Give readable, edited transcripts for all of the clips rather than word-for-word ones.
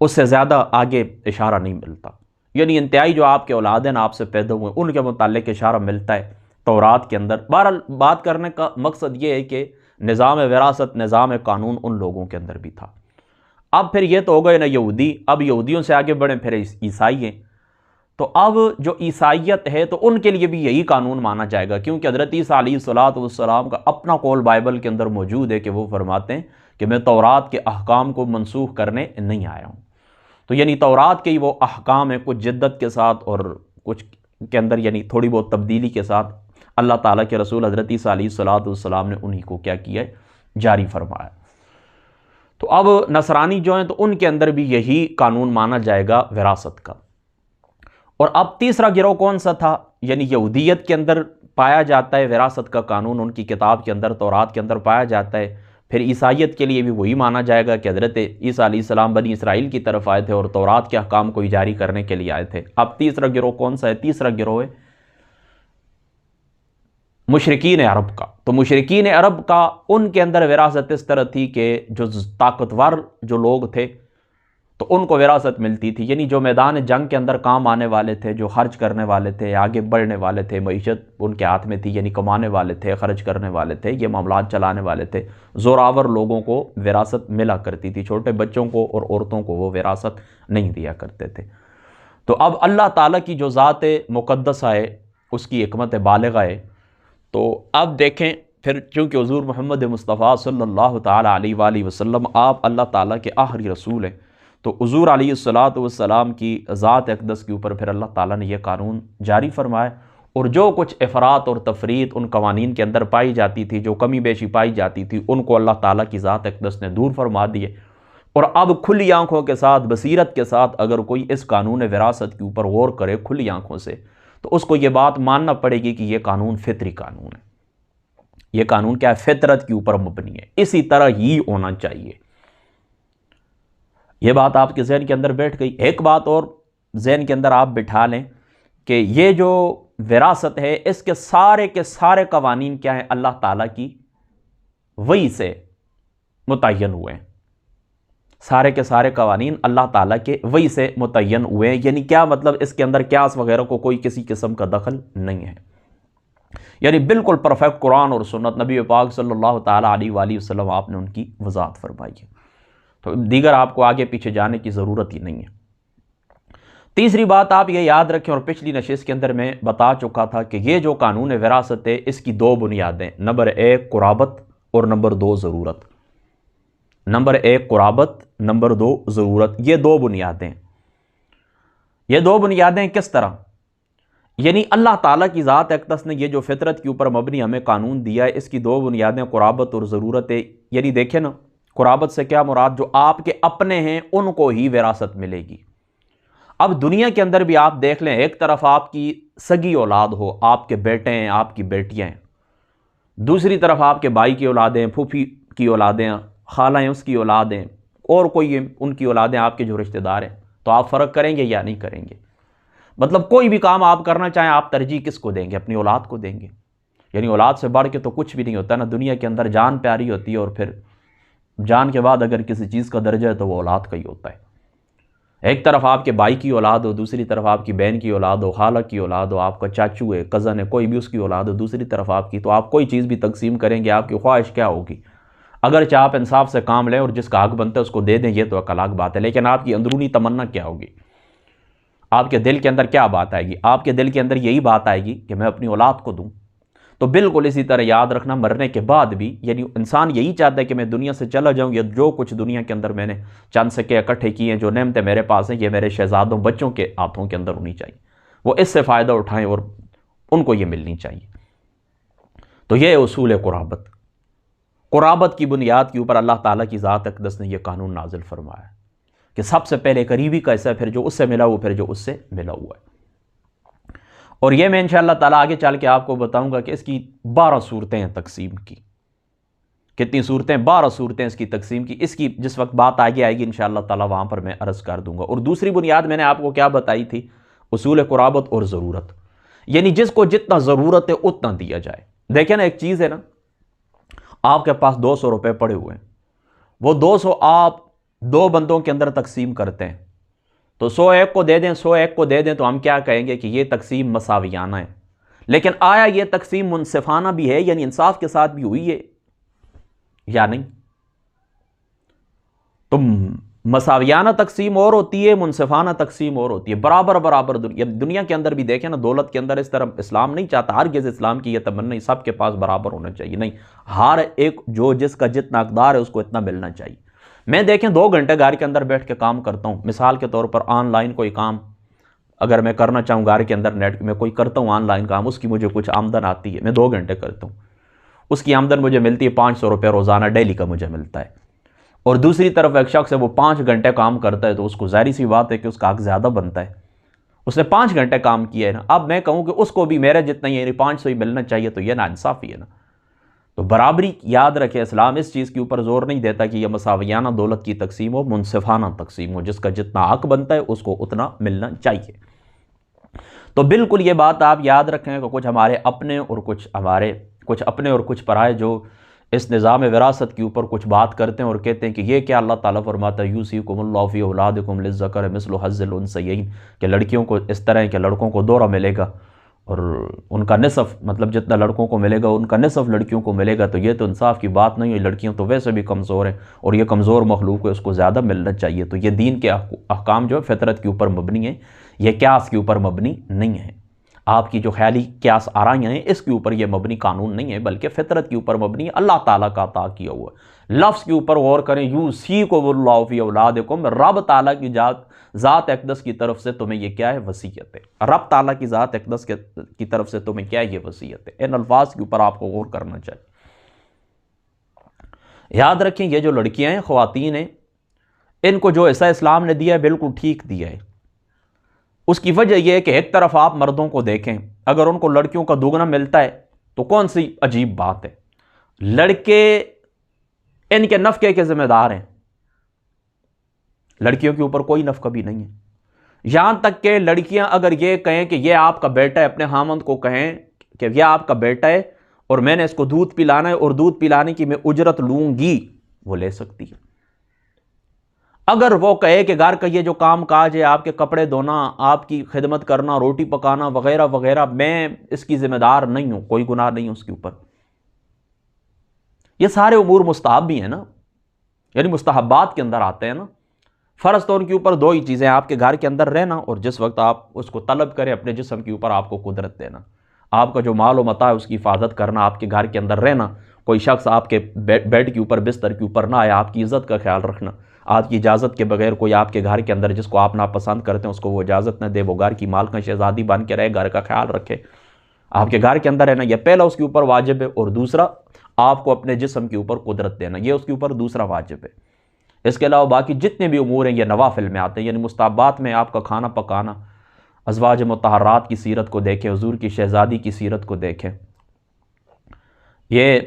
اس سے زیادہ آگے اشارہ نہیں ملتا۔ یعنی انتہائی جو آپ کے اولاد ہیں آپ سے پیدا ہوئے ان کے متعلق اشارہ ملتا ہے تورات کے اندر۔ بہرحال بات کرنے کا مقصد یہ ہے کہ نظام وراثت، نظام قانون ان لوگوں کے اندر بھی تھا۔ اب پھر یہ تو ہو گئے نا یہودی، اب یہودیوں سے آگے بڑھیں پھر عیسائی ہیں۔ تو اب جو عیسائیت ہے تو ان کے لیے بھی یہی قانون مانا جائے گا، کیونکہ حضرت عیسیٰ علیہ السلام کا اپنا قول بائبل کے اندر موجود ہے کہ وہ فرماتے ہیں کہ میں تورات کے احکام کو منسوخ کرنے نہیں آیا ہوں۔ تو یعنی تورات کے ہی وہ احکام ہیں، کچھ جدت کے ساتھ اور کچھ کے اندر یعنی تھوڑی بہت تبدیلی کے ساتھ اللہ تعالیٰ کے رسول حضرت عیسیٰ علیہ السلام نے انہی کو کیا کیا ہے، جاری فرمایا۔ تو اب نصرانی جو ہیں تو ان کے اندر بھی یہی قانون مانا جائے گا وراثت کا۔ اور اب تیسرا گروہ کون سا تھا؟ یعنی یہودیت کے اندر پایا جاتا ہے وراثت کا قانون، ان کی کتاب کے اندر تورات کے اندر پایا جاتا ہے۔ پھر عیسائیت کے لیے بھی وہی مانا جائے گا کہ حضرت عیسیٰ علیہ السلام بنی اسرائیل کی طرف آئے تھے اور تورات کے احکام کو جاری کرنے کے لیے آئے تھے۔ اب تیسرا گروہ کون سا ہے؟ تیسرا گروہ ہے مشرکین عرب کا۔ تو مشرکین عرب کا ان کے اندر وراثت اس طرح تھی کہ جو طاقتور جو لوگ تھے تو ان کو وراثت ملتی تھی، یعنی جو میدان جنگ کے اندر کام آنے والے تھے، جو خرچ کرنے والے تھے، آگے بڑھنے والے تھے، معیشت ان کے ہاتھ میں تھی، یعنی کمانے والے تھے، خرچ کرنے والے تھے، یہ معاملات چلانے والے تھے، زوراور لوگوں کو وراثت ملا کرتی تھی، چھوٹے بچوں کو اور عورتوں کو وہ وراثت نہیں دیا کرتے تھے۔ تو اب اللہ تعالیٰ کی جو ذات مقدسہ ہے اس کی حکمت بالغہ ہے۔ تو اب دیکھیں پھر چونکہ حضور محمد مصطفیٰ صلی اللہ تعالیٰ علیہ وآلہ وسلم آپ اللہ تعالیٰ کے آخری رسول ہیں، تو حضور علیہ السلام کی ذات اقدس کے اوپر پھر اللہ تعالیٰ نے یہ قانون جاری فرمایا، اور جو کچھ افراط اور تفریط ان قوانین کے اندر پائی جاتی تھی، جو کمی بیشی پائی جاتی تھی، ان کو اللہ تعالیٰ کی ذات اقدس نے دور فرما دیے۔ اور اب کھلی آنکھوں کے ساتھ، بصیرت کے ساتھ اگر کوئی اس قانون وراثت کے اوپر غور کرے کھلی آنکھوں سے، تو اس کو یہ بات ماننا پڑے گی کہ یہ قانون فطری قانون ہے۔ یہ قانون کیا ہے؟ فطرت کے اوپر مبنی ہے، اسی طرح ہی ہونا چاہیے۔ یہ بات آپ کے ذہن کے اندر بیٹھ گئی۔ ایک بات اور ذہن کے اندر آپ بٹھا لیں کہ یہ جو وراثت ہے اس کے سارے قوانین کیا ہیں؟ اللہ تعالیٰ کی وحی سے متعین ہوئے ہیں۔ سارے کے سارے قوانین اللہ تعالیٰ کے وحی سے متعین ہوئے ہیں۔ یعنی کیا مطلب؟ اس کے اندر قیاس وغیرہ کو کوئی کسی قسم کا دخل نہیں ہے، یعنی بالکل پرفیکٹ قرآن اور سنت، نبی پاک صلی اللہ تعالیٰ علیہ وآلہ وسلم آپ نے ان کی وضاحت فرمائی ہے۔ تو دیگر آپ کو آگے پیچھے جانے کی ضرورت ہی نہیں ہے۔ تیسری بات آپ یہ یاد رکھیں، اور پچھلی نشست کے اندر میں بتا چکا تھا کہ یہ جو قانون وراثت ہے اس کی دو بنیادیں، نمبر 1 قرابت اور نمبر 2 ضرورت۔ نمبر 1 قرابت، نمبر 2 ضرورت، یہ دو بنیادیں۔ یہ دو بنیادیں کس طرح؟ یعنی اللہ تعالیٰ کی ذات اقدس نے یہ جو فطرت کے اوپر مبنی ہمیں قانون دیا ہے، اس کی دو بنیادیں قرابت اور ضرورت ہے۔ یعنی دیکھیں نا، قرابت سے کیا مراد؟ جو آپ کے اپنے ہیں ان کو ہی وراثت ملے گی۔ اب دنیا کے اندر بھی آپ دیکھ لیں، ایک طرف آپ کی سگی اولاد ہو، آپ کے بیٹے ہیں، آپ کی بیٹیاں ہیں، دوسری طرف آپ کے بھائی کی اولادیں، پھوپھی کی اولادیں، خالہ ہیں اس کی اولادیں، اور کوئی ان کی اولادیں آپ کے جو رشتہ دار ہیں، تو آپ فرق کریں گے یا نہیں کریں گے؟ مطلب کوئی بھی کام آپ کرنا چاہیں آپ ترجیح کس کو دیں گے؟ اپنی اولاد کو دیں گے۔ یعنی اولاد سے بڑھ کے تو کچھ بھی نہیں ہوتا نا دنیا کے اندر، جان پیاری ہوتی ہے، اور پھر جان کے بعد اگر کسی چیز کا درجہ ہے تو وہ اولاد کا ہی ہوتا ہے۔ ایک طرف آپ کے بھائی کی اولاد ہو، دوسری طرف آپ کی بہن کی اولاد ہو، خالہ کی اولاد ہو، آپ کا چاچو ہے، کزن ہے، کوئی بھی اس کی اولاد ہو، دوسری طرف آپ کی، تو آپ کوئی چیز بھی تقسیم کریں گے، آپ کی خواہش کیا ہوگی؟ اگرچہ آپ انصاف سے کام لیں اور جس کا حق بنتا ہے اس کو دے دیں، یہ تو ایک الگ بات ہے، لیکن آپ کی اندرونی تمنا کیا ہوگی؟ آپ کے دل کے اندر کیا بات آئے گی؟ آپ کے دل کے اندر یہی بات آئے گی کہ میں اپنی اولاد کو دوں۔ تو بالکل اسی طرح یاد رکھنا، مرنے کے بعد بھی یعنی انسان یہی چاہتا ہے کہ میں دنیا سے چلا جاؤں، یا جو کچھ دنیا کے اندر میں نے چند سکے اکٹھے کیے ہیں، جو نعمتیں میرے پاس ہیں، یہ میرے شہزادوں بچوں کے ہاتھوں کے اندر ہونی چاہیے، وہ اس سے فائدہ اٹھائیں اور ان کو یہ ملنی چاہیے۔ تو یہ اصول ہے قرابت۔ قرابت کی بنیاد کے اوپر اللہ تعالیٰ کی ذات اقدس نے یہ قانون نازل فرمایا کہ سب سے پہلے قریبی کا حصہ، پھر جو اس سے ملا ہوا، پھر جو اس سے ملا ہوا ہے۔ اور یہ میں انشاءاللہ تعالیٰ آگے چل کے آپ کو بتاؤں گا کہ اس کی 12 صورتیں ہیں تقسیم کی۔ کتنی صورتیں؟ 12 صورتیں اس کی تقسیم کی۔ اس کی جس وقت بات آگے آئے گی انشاءاللہ تعالیٰ وہاں پر میں عرض کر دوں گا۔ اور دوسری بنیاد میں نے آپ کو کیا بتائی تھی؟ اصول قرابت اور ضرورت، یعنی جس کو جتنا ضرورت ہے اتنا دیا جائے۔ دیکھیں نا، ایک چیز ہے نا، آپ کے پاس 200 روپے پڑے ہوئے ہیں، وہ 200 آپ دو بندوں کے اندر تقسیم کرتے ہیں تو 100 ایک کو دے دیں 100 ایک کو دے دیں تو ہم کیا کہیں گے کہ یہ تقسیم مساویانہ ہے. لیکن آیا یہ تقسیم منصفانہ بھی ہے، یعنی انصاف کے ساتھ بھی ہوئی ہے یا نہیں؟ تو مساویانہ تقسیم اور ہوتی ہے، منصفانہ تقسیم اور ہوتی ہے. برابر برابر دنیا کے اندر بھی دیکھیں نا، دولت کے اندر اس طرح اسلام نہیں چاہتا. ہرگز اسلام کی یہ تمنا سب کے پاس برابر ہونا چاہیے، نہیں، ہر ایک جو جس کا جتنا اقدار ہے اس کو اتنا ملنا چاہیے. میں دیکھیں 2 گھنٹے گھر کے اندر بیٹھ کے کام کرتا ہوں، مثال کے طور پر آن لائن کوئی کام اگر میں کرنا چاہوں گھر کے اندر نیٹ میں کوئی کرتا ہوں آن لائن کام، اس کی مجھے کچھ آمدن آتی ہے، میں 2 گھنٹے کرتا ہوں، اس کی آمدن مجھے ملتی ہے 500 روپے روزانہ ڈیلی کا مجھے ملتا ہے. اور دوسری طرف ایک شخص ہے وہ 5 گھنٹے کام کرتا ہے تو اس کو ظاہری سی بات ہے کہ اس کا حق زیادہ بنتا ہے، اس نے 5 گھنٹے کام کیا ہے نا. اب میں کہوں کہ اس کو بھی میرے جتنا ہی 500 ہی ملنا چاہیے تو یہ ناانصافی ہے نا. تو برابری یاد رکھے، اسلام اس چیز کے اوپر زور نہیں دیتا کہ یہ مساویانہ دولت کی تقسیم ہو، منصفانہ تقسیم ہو، جس کا جتنا حق بنتا ہے اس کو اتنا ملنا چاہیے. تو بالکل یہ بات آپ یاد رکھیں کہ کچھ ہمارے اپنے اور کچھ اپنے اور کچھ پرائے جو اس نظام وراثت کے اوپر کچھ بات کرتے ہیں اور کہتے ہیں کہ یہ کیا اللہ تعالیٰ فرماتا ہے یوصیکم اللہ فی اولادکم للذکر مثل حظ الانثیین، کہ لڑکیوں کو اس طرح ہے کہ لڑکوں کو دوہرا ملے گا اور ان کا نصف، مطلب جتنا لڑکوں کو ملے گا ان کا نصف لڑکیوں کو ملے گا. تو یہ تو انصاف کی بات نہیں ہے، لڑکیاں تو ویسے بھی کمزور ہیں اور یہ کمزور مخلوق ہے، اس کو زیادہ ملنا چاہیے. تو یہ دین کے احکام جو ہے فطرت کے اوپر مبنی ہیں، یہ قیاس کے اوپر مبنی نہیں ہے. آپ کی جو خیالی قیاس آرائیاں ہیں اس کے اوپر یہ مبنی قانون نہیں ہے، بلکہ فطرت کے اوپر مبنی ہے، اللہ تعالیٰ کا عطا کیا ہوا ہے. لفظ کے اوپر غور کریں، یوصیکم اللہ فی اولادکم، رب تعالیٰ کی ذات اقدس کی طرف سے تمہیں یہ کیا ہے؟ وصیت ہے. رب تعالیٰ کی ذات اقدس کی طرف سے تمہیں کیا ہے؟ یہ وصیت ہے. ان الفاظ کے اوپر آپ کو غور کرنا چاہیے. یاد رکھیں یہ جو لڑکیاں ہیں، خواتین ہیں، ان کو جو حصہ اسلام نے دیا ہے بالکل ٹھیک دیا ہے. اس کی وجہ یہ ہے کہ ایک طرف آپ مردوں کو دیکھیں، اگر ان کو لڑکیوں کا دوگنا ملتا ہے تو کون سی عجیب بات ہے. لڑکے ان کے نفقے کے ذمہ دار ہیں، لڑکیوں کے اوپر کوئی نفقہ بھی نہیں ہے. یہاں تک کہ لڑکیاں اگر یہ کہیں کہ یہ آپ کا بیٹا ہے، اپنے خامند کو کہیں کہ یہ آپ کا بیٹا ہے اور میں نے اس کو دودھ پلانا ہے اور دودھ پلانے کی میں اجرت لوں گی، وہ لے سکتی ہے. اگر وہ کہے کہ گھر کا یہ جو کام کاج ہے، آپ کے کپڑے دھونا، آپ کی خدمت کرنا، روٹی پکانا وغیرہ وغیرہ، میں اس کی ذمہ دار نہیں ہوں، کوئی گناہ نہیں اس کے اوپر. یہ سارے امور مستحب بھی ہیں نا، یعنی مستحبات کے اندر آتے ہیں نا. فرض تو ان کے اوپر 2 ہی چیزیں، آپ کے گھر کے اندر رہنا اور جس وقت آپ اس کو طلب کریں اپنے جسم کے اوپر آپ کو قدرت دینا. آپ کا جو مال و متاع ہے اس کی حفاظت کرنا، آپ کے گھر کے اندر رہنا، کوئی شخص آپ کے بیڈ کے اوپر بستر کے اوپر نہ آئے، آپ کی عزت کا خیال رکھنا، آپ کی اجازت کے بغیر کوئی آپ کے گھر کے اندر جس کو آپ ناپسند کرتے ہیں اس کو وہ اجازت نہ دے، وہ گھر کی مالکہ شہزادی بن کے رہے، گھر کا خیال رکھے. آپ کے گھر کے اندر رہنا یہ پہلا اس کے اوپر واجب ہے، اور دوسرا آپ کو اپنے جسم کے اوپر قدرت دینا، یہ اس کے اوپر دوسرا واجب ہے. اس کے علاوہ باقی جتنے بھی امور ہیں یہ نوافل میں آتے ہیں، یعنی مستحبات میں آپ کا کھانا پکانا. ازواج مطہرات کی سیرت کو دیکھیں، حضور کی شہزادی کی سیرت کو دیکھیں. یہ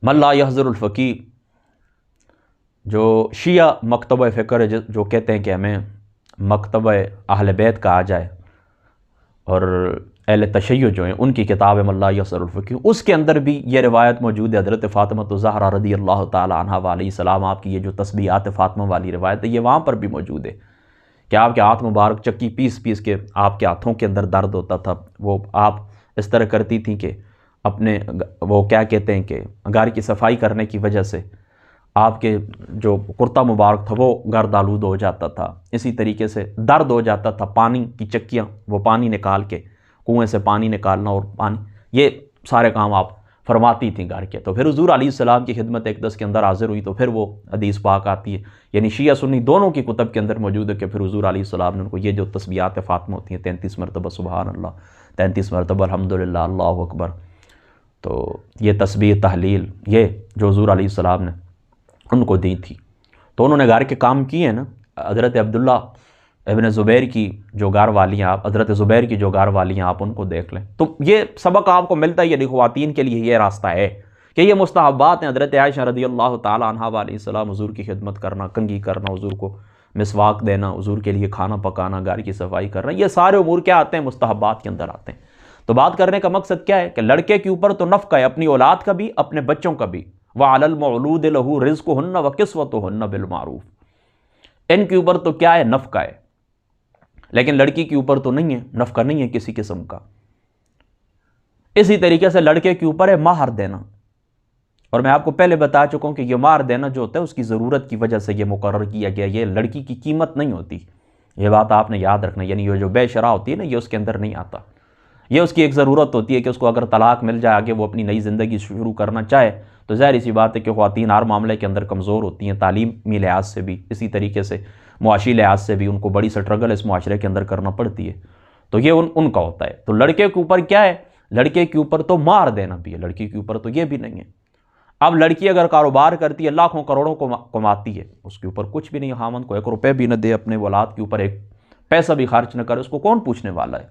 من لا یحضر الفقیہ، جو شیعہ مکتبہ فکر ہے، جو کہتے ہیں کہ ہمیں مکتبہ اہل بیت کہا جائے، اور اہل تشیع جو ہیں ان کی کتاب ہے من لا یحضر الفقیہ، اس کے اندر بھی یہ روایت موجود ہے. حضرت فاطمہ الزہرا رضی اللہ تعالی عنہا علیہ السلام، آپ کی یہ جو تسبیحات فاطمہ والی روایت ہے یہ وہاں پر بھی موجود ہے کہ آپ کے ہاتھ مبارک چکی پیس پیس کے آپ کے ہاتھوں کے اندر درد ہوتا تھا. وہ آپ اس طرح کرتی تھیں کہ اپنے وہ کیا کہتے ہیں کہ گھر کی صفائی کرنے کی وجہ سے آپ کے جو کرتا مبارک تھا وہ گرد آلود ہو جاتا تھا. اسی طریقے سے درد ہو جاتا تھا، پانی کی چکیاں، وہ پانی نکال کے کنویں سے پانی نکالنا اور پانی، یہ سارے کام آپ فرماتی تھیں گھر کے. تو پھر حضور علیہ السلام کی خدمت اقدس کے اندر حاضر ہوئی تو پھر وہ حدیث پاک آتی ہے، یعنی شیعہ سنی دونوں کی کتب کے اندر موجود ہے کہ پھر حضور علیہ السلام نے ان کو یہ جو تسبیحات فاطمہ ہوتی ہیں 33 مرتبہ سبحان اللہ، 33 مرتبہ الحمدللہ، اللہ اکبر، تو یہ تسبیح تحلیل یہ جو حضور علیہ السلام نے ان کو دی تھی. تو انہوں نے گھر کے کام کیے ہیں نا. حضرت عبداللہ ابن زبیر کی جو گھر والی ہیں آپ، حضرت زبیر کی جو گھر والی ہیں آپ ان کو دیکھ لیں. تو یہ سبق آپ کو ملتا ہے، یعنی خواتین کے لیے یہ راستہ ہے کہ یہ مستحبات ہیں. حضرت عائشہ رضی اللہ تعالی عنہا علیہ السلام، حضور کی خدمت کرنا، کنگھی کرنا، حضور کو مسواک دینا، حضور کے لیے کھانا پکانا، گھر کی صفائی کرنا، یہ سارے امور کیا آتے ہیں؟ مستحبات کے اندر آتے ہیں. تو بات کرنے کا مقصد کیا ہے کہ لڑکے کے اوپر تو نفقہ ہے، اپنی اولاد کا بھی، اپنے بچوں کا بھی. وعلی المولود لہ رزقہن وکسوتہن بالمعروف۔ ان کے اوپر تو کیا ہے؟ نفقہ ہے، لیکن لڑکی کے اوپر تو نہیں ہے، نفقہ نہیں ہے کسی قسم کا۔ اسی طریقے سے لڑکے کے اوپر ہے مہر دینا، اور میں آپ کو پہلے بتا چکا ہوں کہ یہ مہر دینا جو ہوتا ہے اس کی ضرورت کی وجہ سے یہ مقرر کیا گیا، یہ لڑکی کی قیمت نہیں ہوتی، یہ بات آپ نے یاد رکھنا، یعنی یہ جو بے شرع ہوتی ہے نا یہ اس کے اندر نہیں آتا، یہ اس کی ایک ضرورت ہوتی ہے کہ اس کو اگر طلاق مل جائے آگے وہ اپنی نئی زندگی شروع کرنا چاہے تو ظاہر سی بات ہے کہ خواتین ہر معاملے کے اندر کمزور ہوتی ہیں، تعلیمی لحاظ سے بھی، اسی طریقے سے معاشی لحاظ سے بھی ان کو بڑی سٹرگل اس معاشرے کے اندر کرنا پڑتی ہے، تو یہ ان کا ہوتا ہے۔ تو لڑکے کے اوپر کیا ہے؟ لڑکے کے اوپر تو مہر دینا بھی ہے، لڑکی کے اوپر تو یہ بھی نہیں ہے۔ اب لڑکی اگر کاروبار کرتی ہے، لاکھوں کروڑوں کو کماتی ہے، اس کے اوپر کچھ بھی نہیں، خامند کو 1 روپے بھی نہ دے، اپنے اولاد کے اوپر 1 پیسہ بھی خرچ نہ کرے، اس کو کون پوچھنے والا ہے؟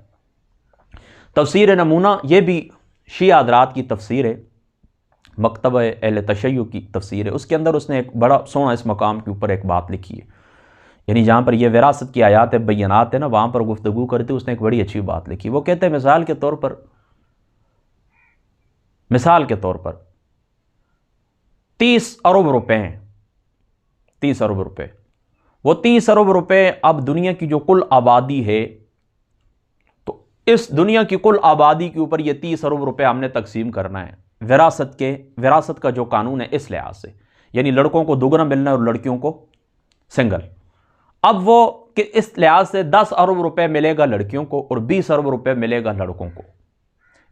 تفسیر نمونہ یہ بھی شیعہ حضرات کی تفسیر ہے، مکتبہ اہل تشیع کی تفسیر ہے، اس کے اندر اس نے ایک بڑا سونا اس مقام کے اوپر ایک بات لکھی ہے، یعنی جہاں پر یہ وراثت کی آیات بینات ہے نا وہاں پر گفتگو کرتے اس نے ایک بڑی اچھی بات لکھی۔ وہ کہتے ہیں مثال کے طور پر 30 ارب روپے ہیں، 30 ارب روپے، وہ 30 ارب روپے اب دنیا کی جو کل آبادی ہے تو اس دنیا کی کل آبادی کے اوپر یہ 30 ارب روپے ہم نے تقسیم کرنا ہے وراثت کا جو قانون ہے اس لحاظ سے، یعنی لڑکوں کو دوگنا ملنا ہے اور لڑکیوں کو سنگل۔ اب وہ کہ اس لحاظ سے 10 ارب روپے ملے گا لڑکیوں کو اور 20 ارب روپے ملے گا لڑکوں کو،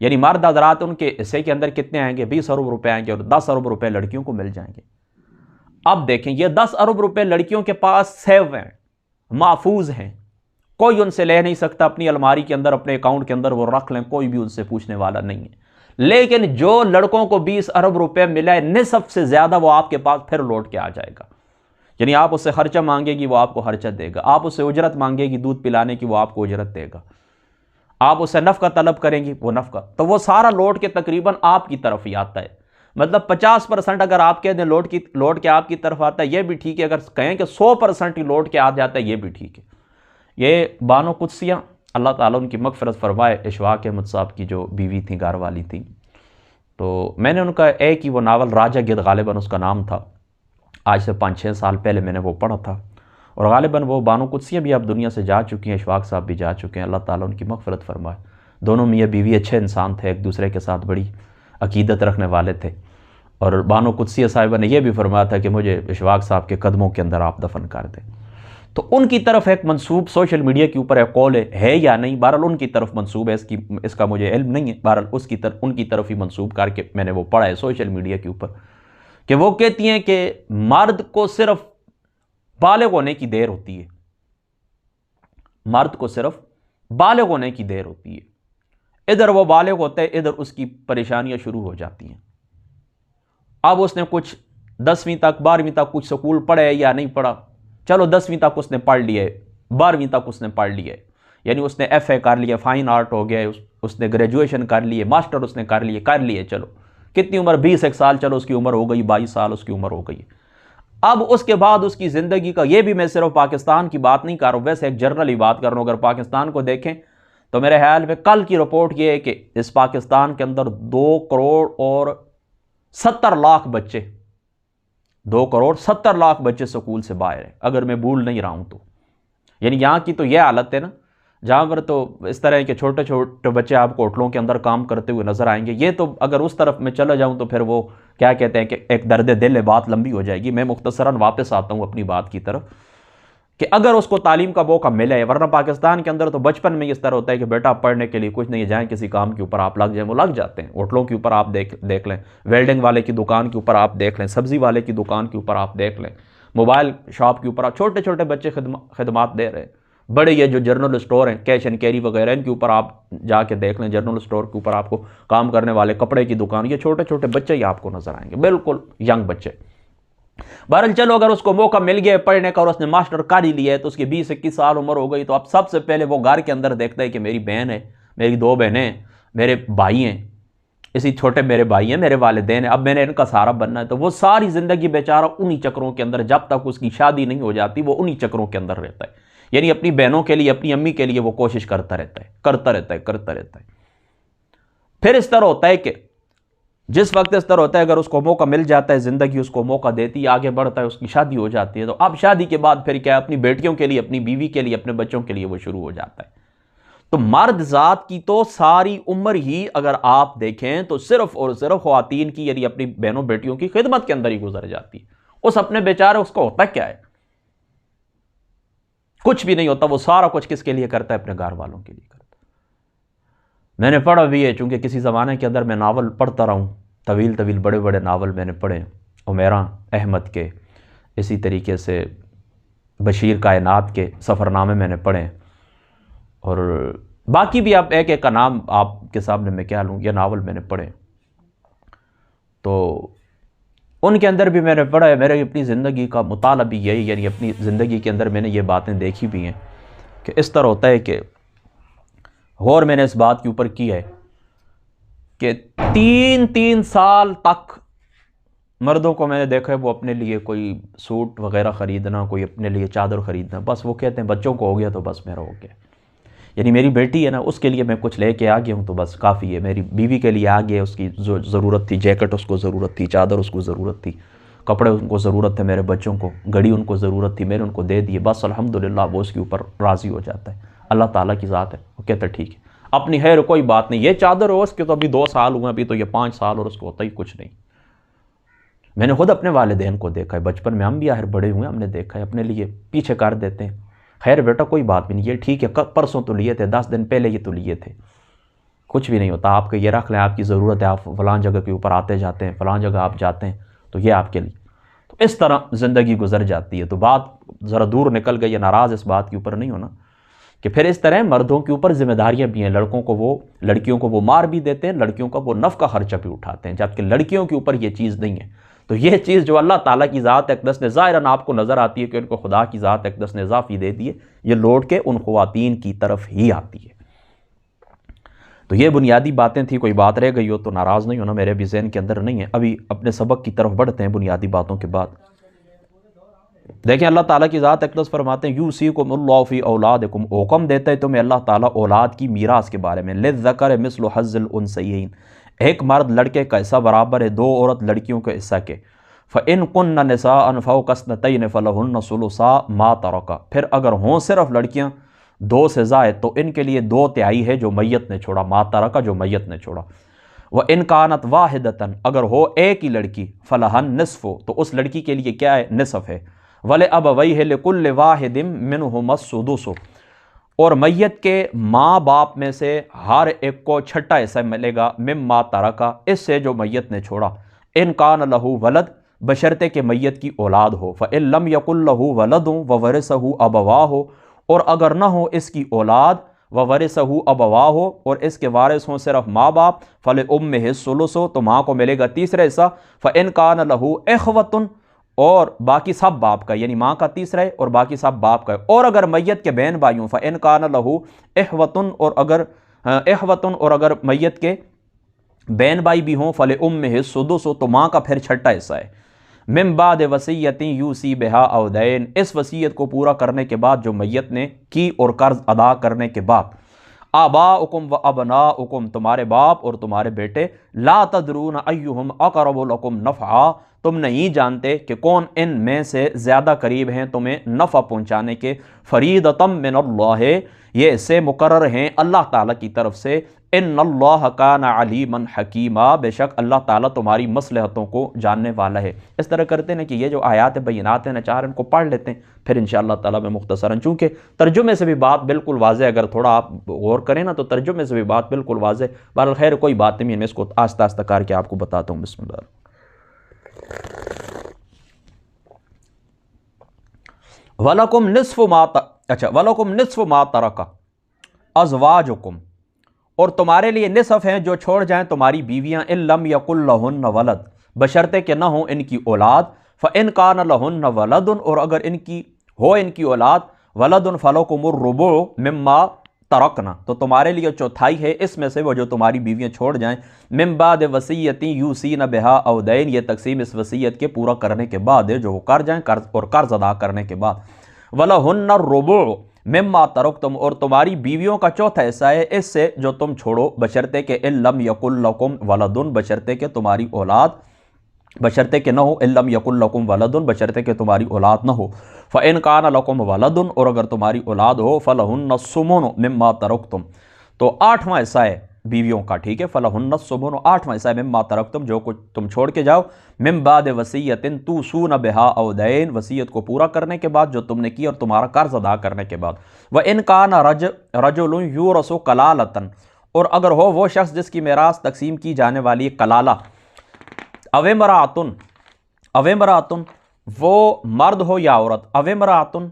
یعنی مرد حضرات ان کے حصے کے اندر کتنے آئیں گے؟ 20 ارب روپے آئیں گے اور 10 ارب روپے لڑکیوں کو مل جائیں گے۔ اب دیکھیں یہ 10 ارب روپے لڑکیوں کے پاس سیو ہیں، محفوظ ہیں، کوئی ان سے لے نہیں سکتا، اپنی الماری کے اندر اپنے اکاؤنٹ کے اندر وہ رکھ لیں، کوئی بھی ان سے پوچھنے والا نہیں ہے۔ لیکن جو لڑکوں کو 20 ارب روپے ملا ہے نصف سے زیادہ وہ آپ کے پاس پھر لوٹ کے آ جائے گا، یعنی آپ اس سے خرچہ مانگے گی وہ آپ کو خرچہ دے گا، آپ اس سے اجرت مانگے گی دودھ پلانے کی وہ آپ کو اجرت دے گا، آپ اس سے نفقہ طلب کریں گی وہ نفقہ، تو وہ سارا لوٹ کے تقریباً آپ کی طرف ہی آتا ہے۔ مطلب 50% اگر آپ کہہ دیں لوٹ کے آپ کی طرف آتا ہے یہ بھی ٹھیک ہے، اگر کہیں کہ 100% ہی لوٹ کے آ جاتا ہے یہ بھی ٹھیک ہے۔ یہ بانو قدسیہ اللہ تعالیٰ ان کی مغفرت فرمائے، اشفاق احمد صاحب کی جو بیوی تھیں، گھر والی تھیں، تو میں نے ان کا ایک ہی وہ ناول راجہ گدھ غالباً اس کا نام تھا، آج سے 5-6 سال پہلے میں نے وہ پڑھا تھا، اور غالباً وہ بانو قدسیہ بھی اب دنیا سے جا چکی ہیں، اشفاق صاحب بھی جا چکے ہیں، اللہ تعالیٰ ان کی مغفرت فرمائے۔ دونوں میاں بیوی اچھے انسان تھے، ایک دوسرے کے ساتھ بڑی عقیدت رکھنے والے تھے، اور بانو قدسیہ صاحبہ نے یہ بھی فرمایا تھا کہ مجھے اشفاق صاحب کے قدموں کے اندر آپ دفن کر دیں۔ تو ان کی طرف ایک منسوب سوشل میڈیا کے اوپر ایک قول ہے یا نہیں، بہرحال ان کی طرف منسوب ہے، اس کا مجھے علم نہیں ہے، بہرحال ان کی طرف ہی منسوب کر کے میں نے وہ پڑھا ہے سوشل میڈیا کے اوپر، کہ وہ کہتی ہیں کہ مرد کو صرف بالغ ہونے کی دیر ہوتی ہے، مرد کو صرف بالغ ہونے کی دیر ہوتی ہے، ادھر وہ بالغ ہوتا ہے ادھر اس کی پریشانیاں شروع ہو جاتی ہیں۔ اب اس نے کچھ 10ویں تک 12ویں تک کچھ سکول پڑھے یا نہیں پڑھا، چلو 10ویں تک اس نے پڑھ لیے، 12ویں تک اس نے پڑھ لیے، یعنی اس نے FA کر لیا، فائن آرٹ ہو گیا، اس نے گریجویشن کر لیے، ماسٹر اس نے کر لیے، چلو کتنی عمر 21 سال، چلو اس کی عمر ہو گئی 22 سال اس کی عمر ہو گئی۔ اب اس کے بعد اس کی زندگی کا، یہ بھی میں صرف پاکستان کی بات نہیں کر رہا ہوں، ویسے ایک جنرلی بات کر رہا ہوں، اگر پاکستان کو دیکھیں تو میرے خیال میں کل کی رپورٹ یہ ہے کہ اس پاکستان کے اندر 2 کروڑ اور 70 لاکھ بچے 2 کروڑ 70 لاکھ بچے سکول سے باہر ہیں، اگر میں بھول نہیں رہا ہوں تو، یعنی یہاں کی تو یہ حالت ہے نا، جہاں پر تو اس طرح کے چھوٹے چھوٹے بچے آپ کو ہوٹلوں کے اندر کام کرتے ہوئے نظر آئیں گے۔ یہ تو اگر اس طرف میں چلا جاؤں تو پھر وہ کیا کہتے ہیں کہ ایک درد دل ہے، بات لمبی ہو جائے گی۔ میں مختصراً واپس آتا ہوں اپنی بات کی طرف کہ اگر اس کو تعلیم کا موقع ملے، ورنہ پاکستان کے اندر تو بچپن میں اس طرح ہوتا ہے کہ بیٹا پڑھنے کے لیے کچھ نہیں جائیں، کسی کام کے اوپر آپ لگ جائیں، وہ لگ جاتے ہیں، ہوٹلوں کے اوپر آپ دیکھ لیں، ویلڈنگ والے کی دکان کے اوپر آپ دیکھ لیں، سبزی والے کی دکان کے اوپر آپ دیکھ لیں، موبائل شاپ کے اوپر آپ، چھوٹے چھوٹے بچے خدمات دے رہے ہیں، بڑے یہ جو جنرل اسٹور ہیں کیش اینڈ کیری وغیرہ ان کے اوپر آپ جا کے دیکھ لیں، جنرل اسٹور کے اوپر آپ کو کام کرنے والے، کپڑے کی دکان، یہ چھوٹے چھوٹے بچے ہی آپ کو نظر آئیں گے، بالکل ینگ بچے۔ بہرحال چلو اگر اس کو موقع مل گیا پڑھنے کا اور اس نے ماسٹر کر ہی لیا ہے تو اس کی 20-21 سال عمر ہو گئی، تو اب سب سے پہلے وہ گھر کے اندر دیکھتا ہے کہ میری بہن ہے، میری 2 بہنیں ہیں، میرے بھائی ہیں، اسی چھوٹے میرے بھائی ہیں، میرے والدین ہیں، اب میں نے ان کا سہارا بننا ہے، تو وہ ساری زندگی بیچارہ انہی چکروں کے اندر، جب تک اس کی شادی نہیں ہو جاتی وہ انہی چکروں کے اندر رہتا ہے، یعنی اپنی بہنوں کے لیے، اپنی امی کے لیے وہ کوشش کرتا رہتا ہے۔ پھر اس طرح ہوتا ہے کہ جس وقت اس طرح ہوتا ہے، اگر اس کو موقع مل جاتا ہے، زندگی اس کو موقع دیتی ہے، آگے بڑھتا ہے، اس کی شادی ہو جاتی ہے، تو اب شادی کے بعد پھر کیا، اپنی بیٹیوں کے لیے، اپنی بیوی کے لیے، اپنے بچوں کے لیے وہ شروع ہو جاتا ہے۔ تو مرد ذات کی تو ساری عمر ہی اگر آپ دیکھیں تو صرف اور صرف خواتین کی، یعنی اپنی بہنوں بیٹیوں کی خدمت کے اندر ہی گزر جاتی ہے۔ اس اپنے بیچارے، اس کو ہوتا کیا ہے؟ کچھ بھی نہیں ہوتا۔ وہ سارا کچھ کس کے لیے کرتا ہے؟ اپنے گھر والوں کے لیے کرتا ہے۔ میں نے پڑھا بھی ہے، چونکہ کسی زمانے کے اندر میں ناول پڑھتا رہا ہوں، طویل طویل بڑے بڑے ناول میں نے پڑھے، عمیرہ احمد کے، اسی طریقے سے بشیر کائنات کے سفر نامے میں نے پڑھے، اور باقی بھی آپ ایک ایک کا نام آپ کے سامنے میں کیا لوں، یہ ناول میں نے پڑھے۔ تو ان کے اندر بھی میں نے پڑھا ہے، میرے اپنی زندگی کا مطالعہ بھی یہی، یعنی اپنی زندگی کے اندر میں نے یہ باتیں دیکھی بھی ہیں کہ اس طرح ہوتا ہے کہ غور میں نے اس بات کے اوپر کی ہے کہ 3 سال تک مردوں کو میں نے دیکھا ہے وہ اپنے لیے کوئی سوٹ وغیرہ خریدنا، کوئی اپنے لیے چادر خریدنا، بس وہ کہتے ہیں بچوں کو ہو گیا تو بس میرا ہو گیا، یعنی میری بیٹی ہے نا، اس کے لیے میں کچھ لے کے آ گیا ہوں تو بس کافی ہے، میری بیوی کے لیے آ گیا، اس کی جو ضرورت تھی، جیکٹ اس کو ضرورت تھی، چادر اس کو ضرورت تھی، کپڑے ان کو ضرورت تھے، میرے بچوں کو گھڑی ان کو ضرورت تھی، میں نے ان کو دے دیے، بس الحمدللہ وہ اس کے اوپر راضی ہو جاتا ہے۔ اللہ تعالیٰ کی ذات ہے، وہ کہتا ہے ٹھیک ہے، اپنی خیر کوئی بات نہیں، یہ چادر ہو اس کے تو ابھی 2 سال ہوئے، ابھی تو یہ 5 سال اور اس کو ہوتا ہی کچھ نہیں۔ میں نے خود اپنے والدین کو دیکھا ہے، بچپن میں ہم بھی آخر بڑے ہوئے، ہم نے دیکھا ہے اپنے لیے پیچھے کر دیتے ہیں، خیر بیٹا کوئی بات بھی نہیں، یہ ٹھیک ہے، پرسوں تو لیے تھے، 10 دن پہلے یہ تو لیے تھے، کچھ بھی نہیں ہوتا، آپ کو یہ رکھ لیں، آپ کی ضرورت ہے، آپ فلاں جگہ کے اوپر آتے جاتے ہیں، فلاں جگہ آپ جاتے ہیں تو یہ آپ کے لیے، تو اس طرح زندگی گزر جاتی ہے۔ تو بات ذرا دور نکل گئی، ناراض اس بات کے اوپر نہیں ہونا کہ پھر اس طرح مردوں کے اوپر ذمہ داریاں بھی ہیں، لڑکیوں کو وہ مار بھی دیتے ہیں، لڑکیوں کا وہ نفقہ خرچہ بھی اٹھاتے ہیں، جبکہ لڑکیوں کے اوپر یہ چیز نہیں ہے۔ تو یہ چیز جو اللہ تعالیٰ کی ذات اقدس نے ظاہراً آپ کو نظر آتی ہے کہ ان کو خدا کی ذات اقدس نے اضافی دے دی ہے، یہ لوٹ کے ان خواتین کی طرف ہی آتی ہے۔ تو یہ بنیادی باتیں تھیں، کوئی بات رہ گئی ہو تو ناراض نہیں ہونا، میرے بھی ذہن کے اندر نہیں ہے۔ ابھی اپنے سبق کی طرف بڑھتے ہیں بنیادی باتوں کے بعد۔ دیکھیں اللہ تعالیٰ کی ذات اقدس فرماتے ہیں یوصیکم اللہ فی اولادکم، حکم دیتا ہے تمہیں اللہ تعالیٰ اولاد کی میراث کے بارے میں، للذکر مثل حظ الانثیین، ایک مرد لڑکے کا حصہ برابر ہے 2 عورت لڑکیوں کے حصہ کے، فَإِن كُنَّ نِسَاءً فَوْقَ اثْنَتَيْنِ فَلَهُنَّ ثُلُثَا مَا تَرَكَ، پھر اگر ہوں صرف لڑکیاں 2 سے زائد تو ان کے لیے 2/3 ہے جو میت نے چھوڑا، ما ترک جو میت نے چھوڑا۔ وَإِن كَانَتْ وَاحِدَةً، اگر ہو ایک ہی لڑکی، فَلَهَا النِّصْفُ تو اس لڑکی کے لیے کیا ہے؟ نصف ہے۔ وَلِأَبَوَيْهِ لِكُلِّ وَاحِدٍ مِّنْهُمَا السُّدُسُ، اور میت کے ماں باپ میں سے ہر ایک کو چھٹا حصہ ملے گا، مما ترکا، اس سے جو میت نے چھوڑا، ان کان لہو ولد، بشرطے کہ میت کی اولاد ہو، فإن لم یکن لہو ولد وورثہ ابواہ، اور اگر نہ ہو اس کی اولاد، وورثہ ابواہ، اور اس کے وارث ہوں صرف ماں باپ، فلأمہ الثلث، تو ماں کو ملے گا تیسرا حصہ، فإن کان لہو اخوۃ، اور باقی سب باپ کا، یعنی ماں کا تیسرا ہے اور باقی سب باپ کا ہے، اور اگر میت کے بہن بھائیوں، فإن کان لہو اخوۃ، اور اگر میت کے بہن بھائی بھی ہوں، فلأمہ السدس، تو ماں کا پھر چھٹا حصہ ہے، من بعد وصیۃ یوصی بہا او دین، اس وصیت کو پورا کرنے کے بعد جو میت نے کی اور قرض ادا کرنے کے بعد، آباؤکم و ابناؤکم، تمہارے باپ اور تمہارے بیٹے، لا تدرون ایہم اقرب لکم نفعا، تم نہیں جانتے کہ کون ان میں سے زیادہ قریب ہیں تمہیں نفع پہنچانے کے، فریضۃ من اللہ، یہ سے مقرر ہیں اللہ تعالیٰ کی طرف سے، ان اللہ کان علیما حکیما، بے شک اللہ تعالیٰ تمہاری مصلحتوں کو جاننے والا ہے۔ اس طرح کرتے ہیں کہ یہ جو آیات بینات ہیں، چاہر ان کو پڑھ لیتے ہیں، پھر انشاءاللہ تعالیٰ میں مختصراً، چونکہ ترجمے سے بھی بات بالکل واضح، اگر تھوڑا آپ غور کریں نا تو ترجمے سے بھی بات بالکل واضح، بہرحال خیر کوئی بات نہیں، میں اس کو آہستہ آہستہ کر کے آپ کو بتاتا ہوں۔ بسم اللہ۔ وَلَكُمْ نِصْفُ مَا تَرَكَ أَزْوَاجُكُمْ، اور تمہارے لیے نصف ہیں جو چھوڑ جائیں تمہاری بیویاں، إِن لَمْ يَكُنْ لَهُنَّ وَلَد، بشرطے کہ نہ ہوں ان کی اولاد، فَإِن كَانَ لَهُنَّ وَلَدٌ، اور اگر ان کی اولاد، وَلَدٌ فَلَكُمُ الرُّبُعُ مِمَّا تَرَكْنَ، تو تمہارے لیے چوتھائی ہے اس میں سے وہ جو تمہاری بیویاں چھوڑ جائیں، من بعد وصیۃ یوصین بہا او دین، یہ تقسیم اس وصیت کے پورا کرنے کے بعد ہے جو وہ کر جائیں، اور قرض ادا کرنے کے بعد، وَلَهُنَّ الرُّبُعُ، مما ترکتم اور تمہاری بیویوں کا چوتھا حصہ ہے اس سے جو تم چھوڑو، بشرطے کہ ان لم یکن لکم ولدن، بشرطے کہ تمہاری اولاد، بشرطے کہ نہ ہو، ان لم یکن لکم ولدن، بشرطے کہ تمہاری اولاد نہ ہو، فإن کان لکم ولدن، اور اگر تمہاری اولاد ہو، فلہن الثمن مما ترکتم، تو 8واں حصہ ہے بیویوں کا، ٹھیک ہے، فلہن الثمن 8واں حصہ ہے مما ترکتم، جو کچھ تم چھوڑ کے جاؤ، من بعد وصیت توصون بہا او دین، وصیت کو پورا کرنے کے بعد جو تم نے کی اور تمہارا قرض ادا کرنے کے بعد، وإن کان رجل یورث کلالۃ، اور اگر ہو وہ شخص جس کی میراث تقسیم کی جانے والی کلالہ، او امراتن وہ مرد ہو یا عورت، او امراتن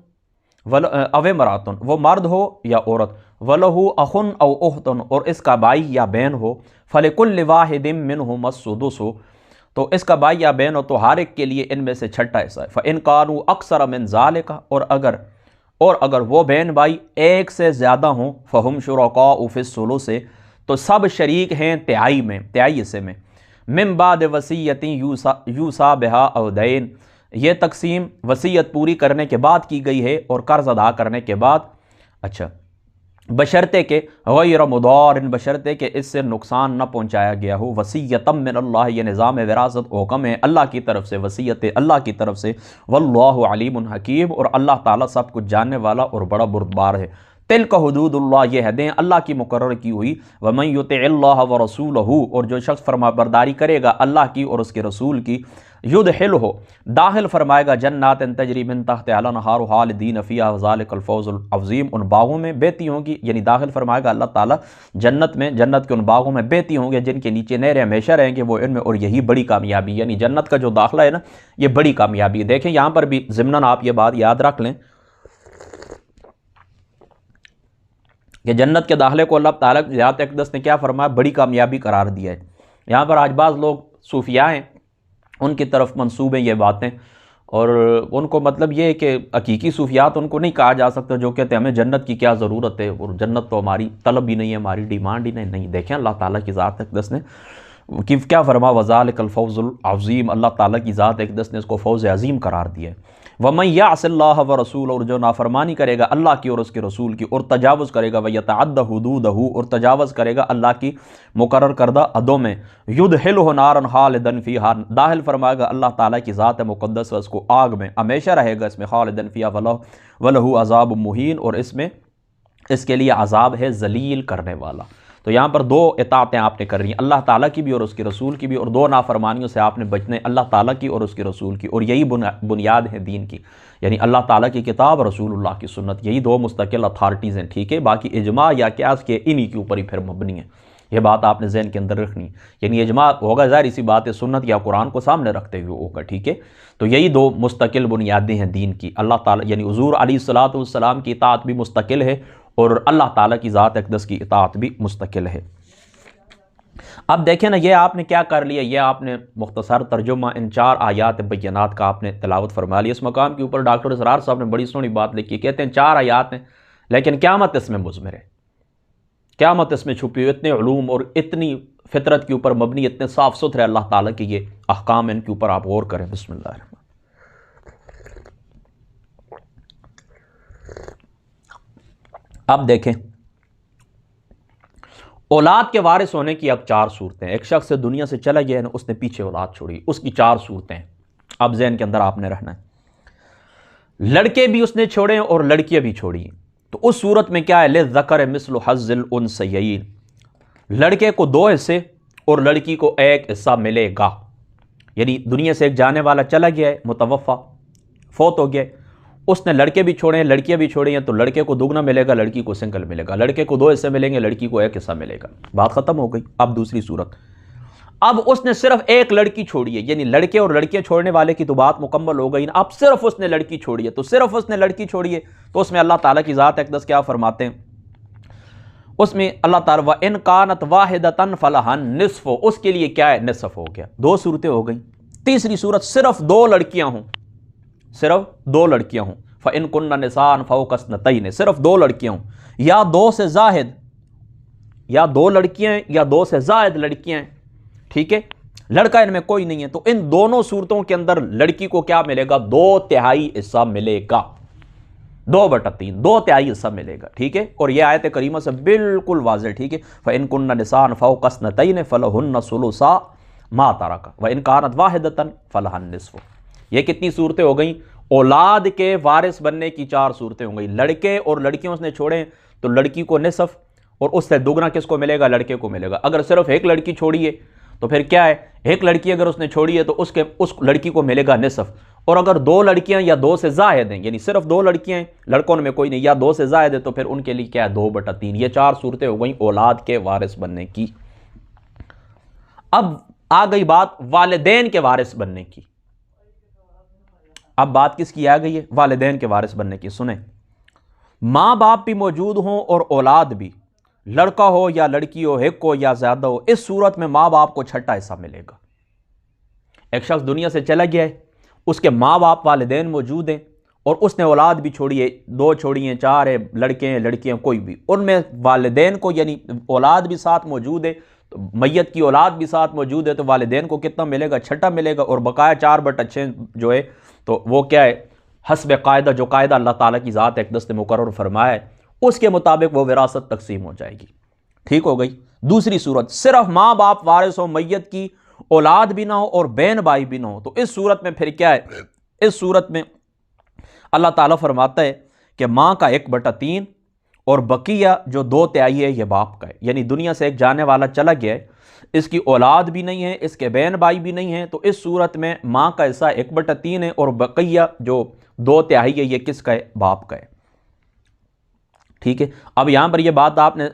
وہ مرد ہو یا عورت، وَلَهُ أَخٌ أَوْ أُخْتٌ اور اس کا بھائی یا بہن ہو، فَلِكُلِّ وَاحِدٍ مِّنْهُمَا السُّدُسُ تو اس کا بھائی یا بہن ہو تو ہر ایک کے لیے ان میں سے چھٹا حصہ ہے، فَإِنْ كَانُوا أَكْثَرَ مِنْ ذَلِكَ اور اگر وہ بہن بھائی ایک سے زیادہ ہوں، فَهُمْ شُرَكَاءُ فِي الثُّلُثِ تو سب شریک ہیں تہائی حصے میں، من بعد وصیت یوصی بہا او دین، یہ تقسیم وصیت پوری کرنے کے بعد کی گئی ہے اور قرض ادا کرنے کے بعد، اچھا، بشرطے کہ غیر مضار، بشرطے کہ اس سے نقصان نہ پہنچایا گیا ہو، وصیتم من اللہ، یہ نظام وراثت حکم ہے اللہ کی طرف سے، وصیت اللہ کی طرف سے، واللہ علیم حکیم، اور اللہ تعالیٰ سب کچھ جاننے والا اور بڑا بردبار ہے۔ تلک حدود اللہ، یہ حدیں اللہ کی مقرر کی ہوئی، ومن یطع اللہ ورسولہ، اور جو شخص فرما برداری کرے گا اللہ کی اور اس کے رسول کی، یدخلہ داخل فرمائے گا جنات تجری من تحتہا الانہار خالدین فیہا وذالک الفوز العظیم، ان باغوں میں بہتی ہوں گی، یعنی داخل فرمائے گا اللہ تعالیٰ جنت میں، جنت کے ان باغوں میں بہتی ہوں گے جن کے نیچے نہریں ہمیشہ رہیں گے وہ ان میں، اور یہی بڑی کامیابی، یعنی جنت کا جو داخلہ ہے نا یہ بڑی کامیابی ہے۔ دیکھیں یہاں پر بھی ضمناً آپ یہ بات یاد رکھ لیں کہ جنت کے داخلے کو اللہ تعالیٰ کی ذات اقدس نے کیا فرمایا، بڑی کامیابی قرار دیا ہے۔ یہاں پر آج بعض لوگ صوفیاء ہیں، ان کی طرف منسوب ہیں یہ باتیں، اور ان کو مطلب یہ ہے کہ حقیقی صوفیات ان کو نہیں کہا جا سکتا، جو کہتے ہیں ہمیں جنت کی کیا ضرورت ہے، اور جنت تو ہماری طلب ہی نہیں ہے، ہماری ڈیمانڈ ہی نہیں۔ دیکھیں اللہ تعالیٰ کی ذات اقدس نے کیا فرما، وذالک الفوز العظیم، اللہ تعالیٰ کی ذات اقدس نے اس کو فوز عظیم قرار دیا ہے۔ وَمَن يَعْصِ اللَّهَ وَرَسُولَهُ، اور جو نافرمانی کرے گا اللہ کی اور اس کے رسول کی، اور تجاوز کرے گا، وَيَتَعَدَّ حُدُودَهُ اور تجاوز کرے گا اللہ کی مقرر کردہ حدوں میں، يُدْخِلْهُ نَارًا خَالِدًا فِيهَا داخل فرمائے گا اللہ تعالیٰ کی ذات مقدس اس کو آگ میں، ہمیشہ رہے گا اس میں، خالدًا فِيهَا وَلَهُ عَذَابٌ مُهِينٌ، اور اس میں اس کے لیے عذاب ہے ذلیل کرنے والا۔ تو یہاں پر دو اطاعتیں آپ نے کر رہی ہیں، اللہ تعالیٰ کی بھی اور اس کے رسول کی بھی، اور دو نافرمانیوں سے آپ نے بچنے اللہ تعالیٰ کی اور اس کے رسول کی، اور یہی بنیاد ہے دین کی، یعنی اللہ تعالیٰ کی کتاب، رسول اللہ کی سنت، یہی دو مستقل اتھارٹیز ہیں، ٹھیک ہے، باقی اجماع یا قیاس کے انہی کے اوپر ہی پھر مبنی ہے، یہ بات آپ نے ذہن کے اندر رکھنی ہے، یعنی اجماع ہوگا ظاہر اسی بات ہے سنت یا قرآن کو سامنے رکھتے ہوئے ہوگا، ٹھیک ہے، تو یہی دو مستقل بنیادیں ہیں دین کی، اللہ تعالیٰ یعنی حضور علیہ الصلوۃ والسلام کی اطاعت بھی مستقل ہے، اور اللہ تعالیٰ کی ذات اقدس کی اطاعت بھی مستقل ہے۔ اب دیکھیں نا، یہ آپ نے کیا کر لیا، یہ آپ نے مختصر ترجمہ ان 4 آیات بینات کا آپ نے تلاوت فرما لیا۔ اس مقام کے اوپر ڈاکٹر اسرار صاحب نے بڑی سونی بات لکھی، کہتے ہیں 4 آیات ہیں لیکن قیامت اس میں مضمر ہے، قیامت اس میں چھپی ہوئی، اتنے علوم اور اتنی فطرت کے اوپر مبنی، اتنے صاف ستھرے اللہ تعالیٰ کے یہ احکام، ان کے اوپر آپ غور کریں۔ بسم اللہ الرحمن۔ اب دیکھیں اولاد کے وارث ہونے کی اب 4 صورتیں، ایک شخص دنیا سے چلا گیا ہے، اس نے پیچھے اولاد چھوڑی، اس کی 4 صورتیں اب ذہن کے اندر آپ نے رہنا ہے۔ لڑکے بھی اس نے چھوڑے ہیں اور لڑکیاں بھی چھوڑی ہیں، تو اس صورت میں کیا ہے، للذکر مثل حظ الانثیین، لڑکے کو 2 حصے اور لڑکی کو 1 حصہ ملے گا، یعنی دنیا سے ایک جانے والا چلا گیا ہے، متوفی فوت ہو گیا ہے، اس نے لڑکے بھی چھوڑے ہیں لڑکیاں بھی چھوڑی ہیں، تو لڑکے کو دگنا ملے گا، لڑکی کو سنگل ملے گا، لڑکے کو 2 حصے ملیں گے، لڑکی کو 1 حصہ ملے گا، بات ختم ہو گئی۔ اب دوسری صورت، اب اس نے صرف 1 لڑکی چھوڑی ہے، یعنی لڑکے اور لڑکیاں چھوڑنے والے کی تو بات مکمل ہو گئی، اب صرف اس نے لڑکی چھوڑی ہے، تو صرف اس نے لڑکی چھوڑی ہے، تو اس میں اللہ تعالیٰ کی ذات اقدس کیا فرماتے ہیں، اس میں اللہ تعالیٰ وَإِن كَانَتْ وَاحِدَةً فَلَهَا النِّصْفُ، اس کے لیے کیا ہے، نصف ہو گیا۔ 2 صورتیں ہو گئیں۔ تیسری صورت، صرف 2 لڑکیاں ہوں، صرف 2 لڑکیاں ہوں، فَإِن كُنَّ نِسَاءً فَوْقَ اثْنَتَيْنِ، صرف 2 لڑکیاں ہوں، یا 2 سے زائد، یا 2 لڑکیاں ہیں یا 2 سے زائد لڑکیاں ہیں، ٹھیک ہے، لڑکا ان میں کوئی نہیں ہے، تو ان دونوں صورتوں کے اندر لڑکی کو کیا ملے گا، 2 تہائی حصہ ملے گا، 2/3 2/3 حصہ ملے گا، ٹھیک ہے۔ اور یہ آیت کریمہ سے بالکل واضح، ٹھیک ہے۔ فَإِن كُنَّ نِسَاءً فَوْقَ اثْنَتَيْنِ فَلَهُنَّ ثُلُثَا مَا تَرَكَ وَإِن كَانَتْ وَاحِدَةً فَلَهَا النِّصْفُ۔ یہ کتنی صورتیں ہو گئیں؟ اولاد کے وارث بننے کی 4 صورتیں ہو گئیں۔ لڑکے اور لڑکیوں اس نے چھوڑے تو لڑکی کو نصف، اور اس سے دوگنا کس کو ملے گا؟ لڑکے کو ملے گا۔ اگر صرف ایک لڑکی چھوڑی ہے تو پھر کیا ہے؟ ایک لڑکی اگر اس نے چھوڑی ہے تو اس لڑکی کو ملے گا نصف، اور اگر 2 لڑکیاں یا 2 سے زائد ہیں، یعنی صرف 2 لڑکیاں ہیں، لڑکوں میں کوئی نہیں، یا 2 سے زائد ہے، تو پھر ان کے لیے کیا ہے؟ 2/3۔ یہ 4 صورتیں ہو گئیں اولاد کے وارث بننے کی۔ اب آ گئی بات والدین کے وارث بننے کی۔ اب بات کس کی آ گئی ہے؟ والدین کے وارث بننے کی۔ سنیں، ماں باپ بھی موجود ہوں اور اولاد بھی، لڑکا ہو یا لڑکی ہو، ایک ہو یا زیادہ ہو، اس صورت میں ماں باپ کو چھٹا حصہ ملے گا۔ ایک شخص دنیا سے چلا گیا ہے، اس کے ماں باپ والدین موجود ہیں، اور اس نے اولاد بھی چھوڑی ہے، 2 چھوڑی ہیں، 4 ہیں، لڑکے ہیں، لڑکیاں، کوئی بھی، ان میں والدین کو یعنی اولاد بھی ساتھ موجود ہے، تو میت کی اولاد بھی ساتھ موجود ہے، تو والدین کو کتنا ملے گا؟ چھٹا ملے گا۔ اور بقایا 4/6 جو ہے تو وہ کیا ہے؟ حسب قاعدہ، جو قاعدہ اللہ تعالیٰ کی ذات اقدس نے مقرر فرمایا ہے، اس کے مطابق وہ وراثت تقسیم ہو جائے گی۔ ٹھیک ہو گئی۔ دوسری صورت، صرف ماں باپ وارث ہو، میت کی اولاد بھی نہ ہو اور بہن بھائی بھی نہ ہو، تو اس صورت میں پھر کیا ہے؟ اس صورت میں اللہ تعالیٰ فرماتا ہے کہ ماں کا 1/3 اور بقیہ جو 2/3 ہے یہ باپ کا ہے۔ یعنی دنیا سے ایک جانے والا چلا گیا ہے، اس کی اولاد بھی نہیں ہے، اس کے بہن بھائی بھی نہیں ہیں، تو اس صورت میں ماں کا حصہ 1/3 ہے، اور بقیہ جو 2/3 ہے یہ کس کا ہے؟ باپ کا ہے۔ ٹھیک ہے۔ اب یہاں پر یہ بات آپ نے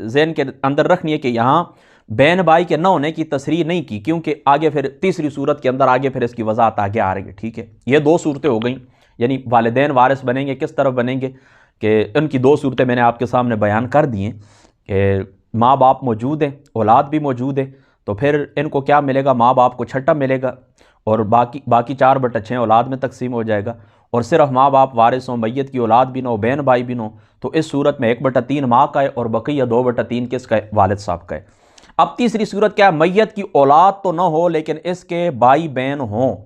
ذہن کے اندر رکھنی ہے کہ یہاں بہن بھائی کے نہ ہونے کی تصریح نہیں کی، کیونکہ آگے پھر تیسری صورت کے اندر آگے پھر اس کی وضاحت آگے آ رہی ہے۔ ٹھیک ہے، یہ 2 صورتیں ہو گئیں، یعنی والدین وارث بنیں گے، کس طرح بنیں گے کہ ان کی 2 صورتیں میں نے آپ کے سامنے بیان کر دی ہیں کہ ماں باپ موجود ہیں، اولاد بھی موجود ہے، تو پھر ان کو کیا ملے گا؟ ماں باپ کو چھٹا ملے گا، اور باقی 4/6 اولاد میں تقسیم ہو جائے گا۔ اور صرف ماں باپ وارث ہوں، میت کی اولاد بھی نہ ہو، بہن بھائی بھی نہ ہو، تو اس صورت میں 1/3 ماں کا ہے، اور بقیہ 2/3 کس کا ہے؟ والد صاحب کا ہے۔ اب تیسری صورت کیا ہے؟ میت کی اولاد تو نہ ہو لیکن اس کے بھائی بہن ہوں۔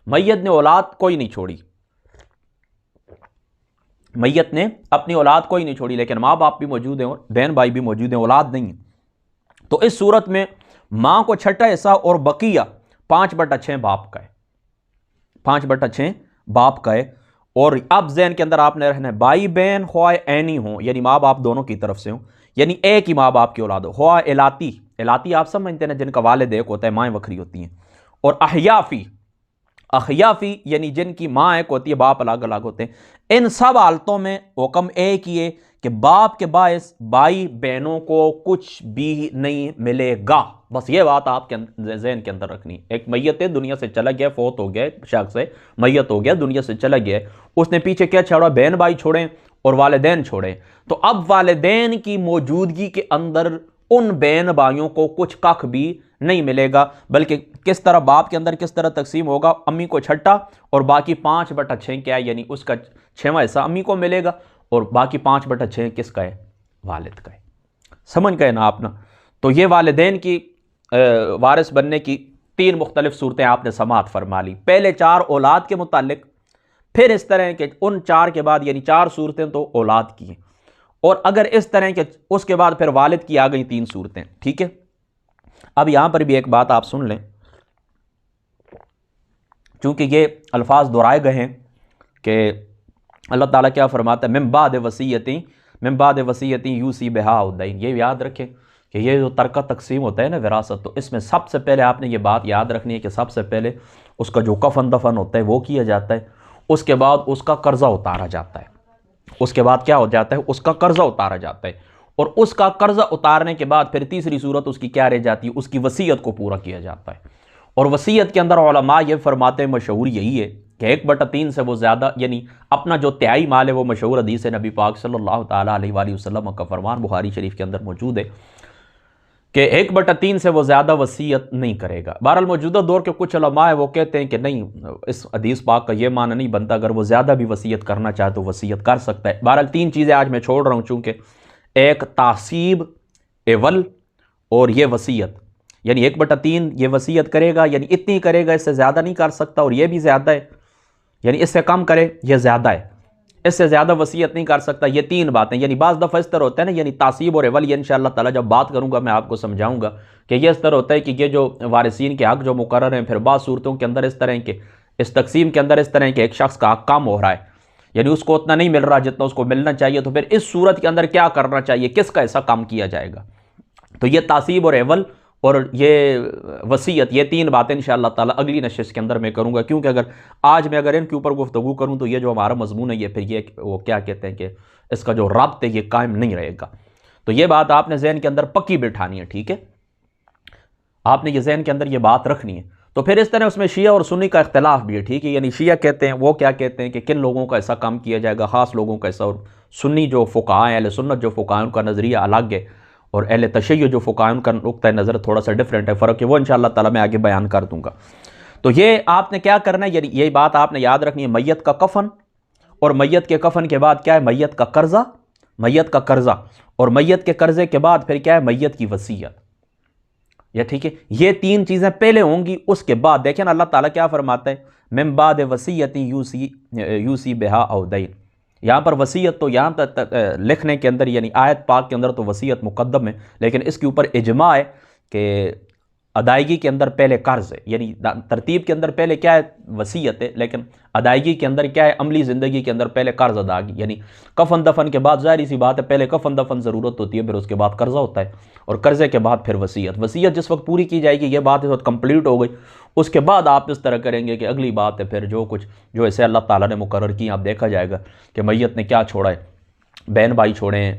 میت نے اولاد کوئی نہیں چھوڑی، میت نے اپنی اولاد کوئی نہیں چھوڑی، لیکن ماں باپ بھی موجود ہیں اور بہن بھائی بھی موجود ہیں، اولاد نہیں ہے، تو اس صورت میں ماں کو چھٹا حصہ اور بقیہ 5/6 باپ کا ہے، 5/6 باپ کا ہے۔ اور اب ذہن کے اندر آپ نے رہنا ہے، بھائی بہن خواہ عینی ہوں، یعنی ماں باپ دونوں کی طرف سے ہوں، یعنی ایک ہی ماں باپ کی اولاد ہو، خواہ الاتی آپ سمجھتے ہیں جن کا والد ایک ہوتا ہے، مائیں وکھری ہوتی ہیں، اور احیافی یعنی جن کی ماں ایک ہوتی ہے، باپ الگ الگ ہوتے ہیں۔ ان سب حالتوں میں حکم ایک ہی ہے کہ باپ کے باعث بھائی بہنوں کو کچھ بھی نہیں ملے گا۔ بس یہ بات آپ کے ذہن کے اندر رکھنی۔ ایک میت ہے، دنیا سے چلا گیا، فوت ہو گیا، شخص ہے میت ہو گیا، دنیا سے چلا گیا، اس نے پیچھے کیا چھوڑا؟ بہن بھائی چھوڑے اور والدین چھوڑے، تو اب والدین کی موجودگی کے اندر ان بہن بھائیوں کو کچھ کخ بھی نہیں ملے گا، بلکہ کس طرح باپ کے اندر کس طرح تقسیم ہوگا؟ امی کو چھٹا اور باقی 5/6 کیا ہے؟ یعنی اس کا 6واں حصہ امی کو ملے گا، اور باقی 5/6 کس کا ہے؟ والد کا ہے۔ سمجھ گئے نا آپ نا؟ تو یہ والدین کی وارث بننے کی 3 مختلف صورتیں آپ نے سماعت فرما لی۔ پہلے 4 اولاد کے متعلق، پھر اس طرح کہ ان 4 کے بعد، یعنی 4 صورتیں تو اولاد کی ہیں، اور اگر اس طرح کہ اس کے بعد پھر والد کی آ گئی 3 صورتیں۔ ٹھیک ہے۔ اب یہاں پر بھی ایک بات آپ سن لیں، چونکہ یہ الفاظ دہرائے گئے ہیں کہ اللہ تعالیٰ کیا فرماتا ہے؟ من بعد وصیت یوصی بہا او دین۔ یہ یاد رکھیں کہ یہ جو ترکہ تقسیم ہوتا ہے نا وراثت، تو اس میں سب سے پہلے آپ نے یہ بات یاد رکھنی ہے کہ سب سے پہلے اس کا جو کفن دفن ہوتا ہے وہ کیا جاتا ہے، اس کے بعد اس کا قرضہ اتارا جاتا ہے، اس کے بعد کیا ہو جاتا ہے؟ اس کا قرضہ اتارا جاتا ہے، اور اس کا قرضہ اتارنے کے بعد پھر تیسری صورت اس کی کیا رہ جاتی ہے؟ اس کی وصیت کو پورا کیا جاتا ہے۔ اور وصیت کے اندر علماء یہ فرماتے ہیں، مشہور یہی ہے کہ 1/3 سے وہ زیادہ، یعنی اپنا جو تہائی مال ہے، وہ مشہور حدیث ہے نبی پاک صلی اللہ تعالیٰ علیہ وآلہ وسلم کا فرمان بخاری شریف کے اندر موجود ہے کہ 1/3 سے وہ زیادہ وصیت نہیں کرے گا۔ بہرحال موجودہ دور کے کچھ علماء ہیں وہ کہتے ہیں کہ نہیں، اس حدیث پاک کا یہ معنی نہیں بنتا، اگر وہ زیادہ بھی وصیت کرنا چاہے تو وصیت کر سکتا ہے۔ بہرحال 3 چیزیں آج میں چھوڑ رہا ہوں، چونکہ ایک تعصیب اول اور یہ وصیت، یعنی 1/3 یہ وصیت کرے گا، یعنی اتنی کرے گا، اس سے زیادہ نہیں کر سکتا، اور یہ بھی زیادہ ہے، یعنی اس سے کم کرے یہ زیادہ ہے، اس سے زیادہ وصیت نہیں کر سکتا. یہ 3 باتیں. یعنی بعض دفعہ اس طرح ہوتا ہے نا، یعنی تعصیب اور عول، یہ انشاءاللہ تعالیٰ جب بات کروں گا میں آپ کو سمجھاؤں گا کہ یہ اس طرح ہوتا ہے کہ یہ جو وارثین کے حق جو مقرر ہیں، پھر بعض صورتوں کے اندر اس طرح کہ اس تقسیم کے اندر اس طرح کہ ایک شخص کا حق کم ہو رہا ہے، یعنی اس کو اتنا نہیں مل رہا جتنا اس کو ملنا چاہیے، تو پھر اس صورت کے اندر کیا کرنا چاہیے، کس کا حصہ کم کیا جائے گا. تو یہ تعصیب اور عول اور یہ وصیت، یہ 3 باتیں انشاءاللہ تعالیٰ اگلی نشست کے اندر میں کروں گا، کیونکہ اگر آج میں ان کے اوپر گفتگو کروں تو یہ جو ہمارا مضمون ہے یہ پھر یہ وہ کیا کہتے ہیں کہ اس کا جو ربط ہے یہ قائم نہیں رہے گا. تو یہ بات آپ نے ذہن کے اندر پکی بٹھانی ہے، ٹھیک ہے، آپ نے یہ ذہن کے اندر یہ بات رکھنی ہے. تو پھر اس طرح اس میں شیعہ اور سنی کا اختلاف بھی ہے، ٹھیک ہے. یعنی شیعہ کہتے ہیں، وہ کیا کہتے ہیں کہ کن لوگوں کا ایسا کام کیا جائے گا، خاص لوگوں کا ایسا، اور سنی جو فقہاء ہیں، اہل سنت جو فقہاء ہیں، ان کا نظریہ الگ ہے، اور اہل تشیع جو فقہاء ہیں ان کا نقطہ نظر تھوڑا سا ڈیفرنٹ ہے، فرق ہے، وہ انشاءاللہ تعالیٰ میں آگے بیان کر دوں گا. تو یہ آپ نے کیا کرنا ہے، یعنی یہی بات آپ نے یاد رکھنی ہے، میت کا کفن، اور میت کے کفن کے بعد کیا ہے، میت کا قرضہ، میت کا قرضہ، اور میت کے قرضے کے بعد پھر کیا ہے، میت کی وصیت. یہ ٹھیک ہے، یہ 3 چیزیں پہلے ہوں گی. اس کے بعد دیکھیں اللہ تعالیٰ کیا فرماتا ہے، من بعد وصیت یوصی بہا او دین. یہاں پر وصیت تو یہاں تک لکھنے کے اندر، یعنی آیت پاک کے اندر تو وصیت مقدم ہے، لیکن اس کے اوپر اجماع ہے کہ ادائیگی کے اندر پہلے قرض ہے. یعنی ترتیب کے اندر پہلے کیا ہے، وصیت ہے، لیکن ادائیگی کے اندر کیا ہے، عملی زندگی کے اندر پہلے قرض ادا کی. یعنی کفن دفن کے بعد ظاہری سی بات ہے پہلے کفن دفن ضرورت ہوتی ہے، پھر اس کے بعد قرضہ ہوتا ہے، اور قرضے کے بعد پھر وصیت. وصیت جس وقت پوری کی جائے گی، یہ بات اس وقت کمپلیٹ ہو گئی، اس کے بعد آپ اس طرح کریں گے کہ اگلی بات ہے پھر جو کچھ جو ایسے اللہ تعالیٰ نے مقرر کی، آپ دیکھا جائے گا کہ میت نے کیا چھوڑا ہے. بہن بھائی چھوڑے ہیں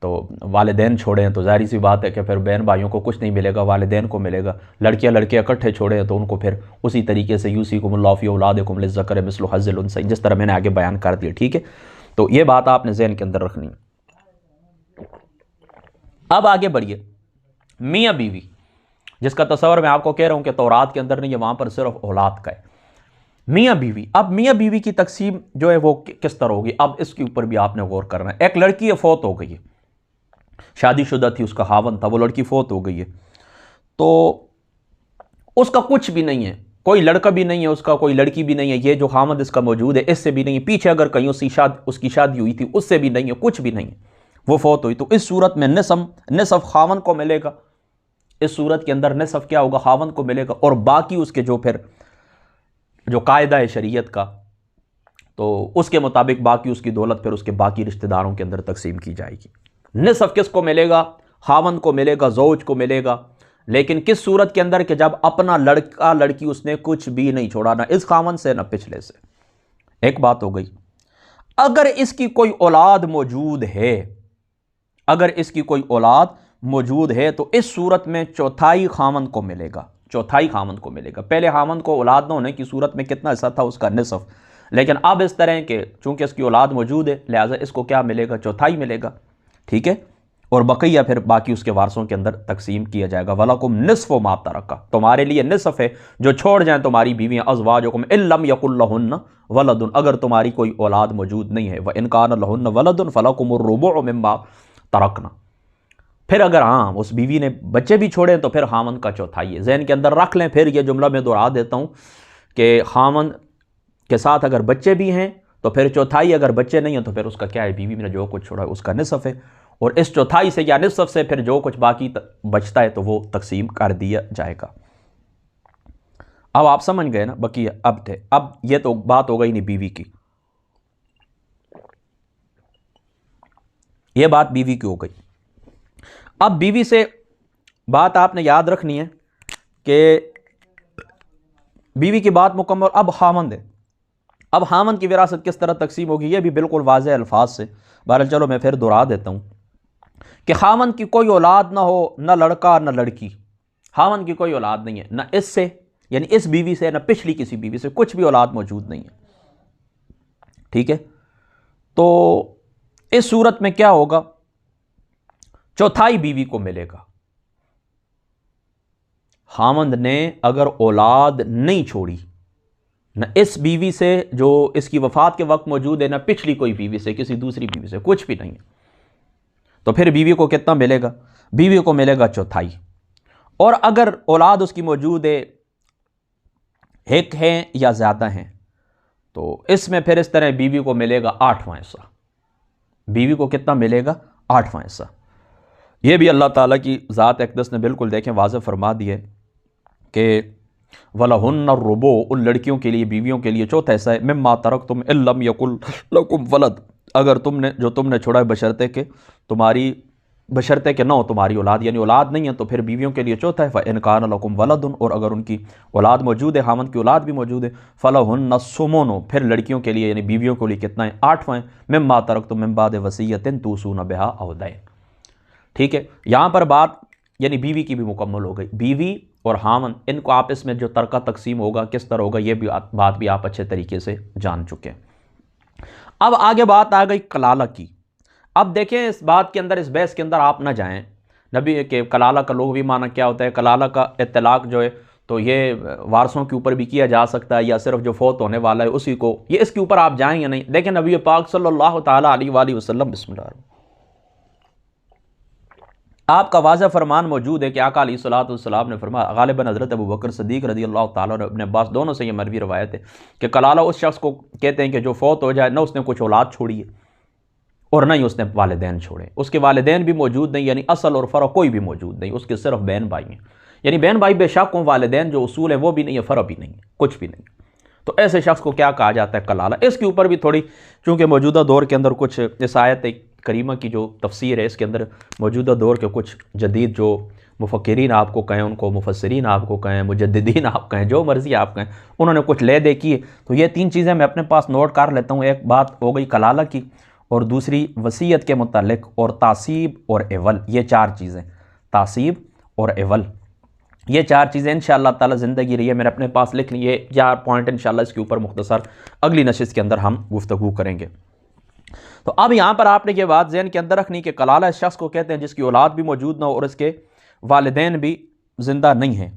تو والدین چھوڑے ہیں، تو ظاہری سی بات ہے کہ پھر بہن بھائیوں کو کچھ نہیں ملے گا، والدین کو ملے گا. لڑکیاں لڑکے اکٹھے چھوڑے ہیں تو ان کو پھر اسی طریقے سے یوصیکم اللہ فی اولادکم للذکر مثل حظ الانثیین، جس طرح میں نے آگے بیان کر دیا، ٹھیک ہے. تو یہ بات آپ نے ذہن کے اندر رکھنی ہے. اب آگے بڑھیے، میاں بیوی جس کا تصور میں آپ کو کہہ رہا ہوں کہ تورات کے اندر نہیں ہے، وہاں پر صرف اولاد کا ہے. میاں بیوی، اب میاں بیوی کی تقسیم جو ہے وہ کس طرح ہوگی، اب اس کے اوپر بھی آپ نے غور کرنا ہے. ایک لڑکی فوت ہو گئی ہے، شادی شدہ تھی، اس کا خاوند تھا، وہ لڑکی فوت ہو گئی ہے، تو اس کا کچھ بھی نہیں ہے، کوئی لڑکا بھی نہیں ہے اس کا، کوئی لڑکی بھی نہیں ہے، یہ جو خاوند اس کا موجود ہے اس سے بھی نہیں ہے، پیچھے اگر کہیں اس کی شادی ہوئی تھی اس سے بھی نہیں ہے، کچھ بھی نہیں ہے، وہ فوت ہوئی. تو اس صورت میں نصف خاوند کو ملے گا. اس صورت کے اندر نصف کیا ہوگا، خاوند کو ملے گا، اور باقی اس کے جو پھر جو قاعدہ ہے شریعت کا، تو اس کے مطابق باقی اس کی دولت پھر اس کے باقی رشتہ داروں کے اندر تقسیم کی جائے گی. نصف کس کو ملے گا، خاوند کو ملے گا، زوج کو ملے گا. لیکن کس صورت کے اندر کہ جب اپنا لڑکا لڑکی اس نے کچھ بھی نہیں چھوڑا، نہ اس خاوند سے نہ پچھلے سے. ایک بات ہو گئی. اگر اس کی کوئی اولاد موجود ہے، اگر اس کی کوئی اولاد موجود ہے تو اس صورت میں چوتھائی خاوند کو ملے گا، چوتھائی خاوند کو ملے گا. پہلے خاوند کو اولاد نہ ہونے کی صورت میں کتنا حصہ تھا، اس کا نصف. لیکن اب اس طرح کہ چونکہ اس کی اولاد موجود ہے لہٰذا اس کو کیا ملے گا، چوتھائی ملے گا، ٹھیک ہے. اور بقیہ پھر باقی اس کے وارثوں کے اندر تقسیم کیا جائے گا. وَلَكُمْ نِصْفُ مَا تَرَكَ، تمہارے لیے نصف ہے جو چھوڑ جائیں تمہاری بیویاں. أَزْوَاجُكُمْ إِن لَّمْ يَكُن لَّهُنَّ وَلَدٌ، اگر تمہاری کوئی اولاد موجود نہیں ہے. وَإِن كَانَ لَهُنَّ وَلَدٌ فَلَكُمُ الرُّبُعُ مِمَّا تَرَكْنَ، پھر اگر اس بیوی نے بچے بھی چھوڑے تو پھر خاوند کا چوتھائی ہے. ذہن کے اندر رکھ لیں. پھر یہ جملہ میں دہرا دیتا ہوں کہ خاوند کے ساتھ اگر بچے بھی ہیں تو پھر چوتھائی، اگر بچے نہیں ہیں تو پھر اس کا کیا ہے، بیوی نے جو کچھ چھوڑا ہے اس کا نصف ہے، اور اس چوتھائی سے یا نصف سے پھر جو کچھ باقی بچتا ہے تو وہ تقسیم کر دیا جائے گا. اب آپ سمجھ گئے نا بقیہ. اب یہ تو بات ہو گئی نہیں بیوی کی، یہ بات بیوی کی ہو گئی. اب بیوی سے بات آپ نے یاد رکھنی ہے کہ بیوی کی بات مکمل. اب خاوند ہے، اب خاوند کی وراثت کس طرح تقسیم ہوگی، یہ بھی بالکل واضح الفاظ سے. بہرحال چلو میں پھر دہرا دیتا ہوں کہ خاوند کی کوئی اولاد نہ ہو، نہ لڑکا نہ لڑکی. خاوند کی کوئی اولاد نہیں ہے، نہ اس سے یعنی اس بیوی سے، نہ پچھلی کسی بیوی سے، کچھ بھی اولاد موجود نہیں ہے، ٹھیک ہے. تو اس صورت میں کیا ہوگا، چوتھائی بیوی کو ملے گا. خاوند نے اگر اولاد نہیں چھوڑی، نہ اس بیوی سے جو اس کی وفات کے وقت موجود ہے، نہ پچھلی کوئی بیوی سے، کسی دوسری بیوی سے، کچھ بھی نہیں ہے، تو پھر بیوی کو کتنا ملے گا، بیوی کو ملے گا چوتھائی. اور اگر اولاد اس کی موجود ہے، ایک ہیں یا زیادہ ہیں، تو اس میں پھر اس طرح بیوی کو ملے گا 8واں حصہ، بیوی کو کتنا ملے گا؟ 8واں حصہ۔ یہ بھی اللہ تعالیٰ کی ذات اقدس نے بالکل دیکھیں واضح فرما دی ہے کہ وَلَهُنَّ الرُّبُعُ، ان لڑکیوں کے لیے، بیویوں کے لیے چوتھا حصہ ہے، مِمَّا تَرَكْتُمْ إِن لَّمْ يَكُن لَّكُمْ وَلَد، اگر تم نے چھوڑا ہے بشرطے کہ نہ ہو تمہاری اولاد، یعنی اولاد نہیں ہے تو پھر بیویوں کے لیے چوتھا ہے، فَإِن كَانَ لَكُمْ وَلَدٌ، اور اگر ان کی اولاد موجود ہے، خاوند کی اولاد بھی موجود ہے، فَلَهُنَّ الثُّمُنُ، پھر لڑکیوں کے لیے یعنی بیویوں کے لیے کتنا ہے؟ 8واں ہے، مِمَّا تَرَكْتُم مِّن بَعْدِ وَصِيَّةٍ تُوصُونَ بِهَا أَوْ دَيْنٍ۔ ٹھیک ہے، یہاں پر بات یعنی بیوی کی بھی مکمل ہو گئی۔ بیوی اور خاوند ان کو آپس میں جو ترکہ تقسیم ہوگا کس طرح ہوگا، یہ بھی بات بھی آپ اچھے طریقے سے جان چکے ہیں۔ اب آگے بات آ گئی کلالہ کی۔ اب دیکھیں اس بات کے اندر، اس بحث کے اندر آپ نہ جائیں نبی کہ کلالہ کا لغوی معنی کیا ہوتا ہے۔ کلالہ کا اطلاق جو ہے تو یہ وارثوں کے اوپر بھی کیا جا سکتا ہے، یا صرف جو فوت ہونے والا ہے اسی کو، یہ اس کے اوپر آپ جائیں یا نہیں؟ دیکھیں نبی پاک صلی اللہ تعالیٰ علیہ وآلہ وسلم، بسم اللہ الرحمن، آپ کا واضح فرمان موجود ہے کہ آقا علیہ الصلوۃ والسلام نے فرمایا، غالباً حضرت ابو بکر صدیق رضی اللہ تعالیٰ اور ابن عباس دونوں سے یہ مروی روایت ہے کہ کلالہ اس شخص کو کہتے ہیں کہ جو فوت ہو جائے، نہ اس نے کچھ اولاد چھوڑی ہے اور نہ ہی اس نے والدین چھوڑے، اس کے والدین بھی موجود نہیں، یعنی اصل اور فرع کوئی بھی موجود نہیں، اس کے صرف بہن بھائی ہیں، یعنی بہن بھائی بے شک ہوں، والدین جو اصول ہیں وہ بھی نہیں ہے، فرع بھی نہیں ہے، کچھ بھی نہیں۔ تو ایسے شخص کو کیا کہا جاتا ہے؟ کلالہ۔ اس کے اوپر بھی تھوڑی، چونکہ موجودہ دور کے اندر کچھ اس آیت کریمہ کی جو تفسیر ہے، اس کے اندر موجودہ دور کے کچھ جدید جو مفکرین آپ کو کہیں، ان کو مفسرین آپ کو کہیں، مجددین آپ کہیں، جو مرضی آپ کہیں، انہوں نے کچھ لے دے کی ہے۔ تو یہ 3 چیزیں میں اپنے پاس نوٹ کر لیتا ہوں۔ ایک بات ہو گئی کلالہ کی، اور دوسری وصیت کے متعلق، اور تعصیب اور عول، یہ 4 چیزیں، تعصیب اور عول، یہ 4 چیزیں انشاءاللہ تعالی زندگی رہی ہے میرے اپنے پاس لکھ لی، یہ 4 پوائنٹ انشاءاللہ اس کے اوپر مختصر اگلی نشست کے اندر ہم گفتگو کریں گے۔ تو اب یہاں پر آپ نے یہ بات ذہن کے اندر رکھنی کہ کلالہ اس شخص کو کہتے ہیں جس کی اولاد بھی موجود نہ ہو اور اس کے والدین بھی زندہ نہیں ہیں۔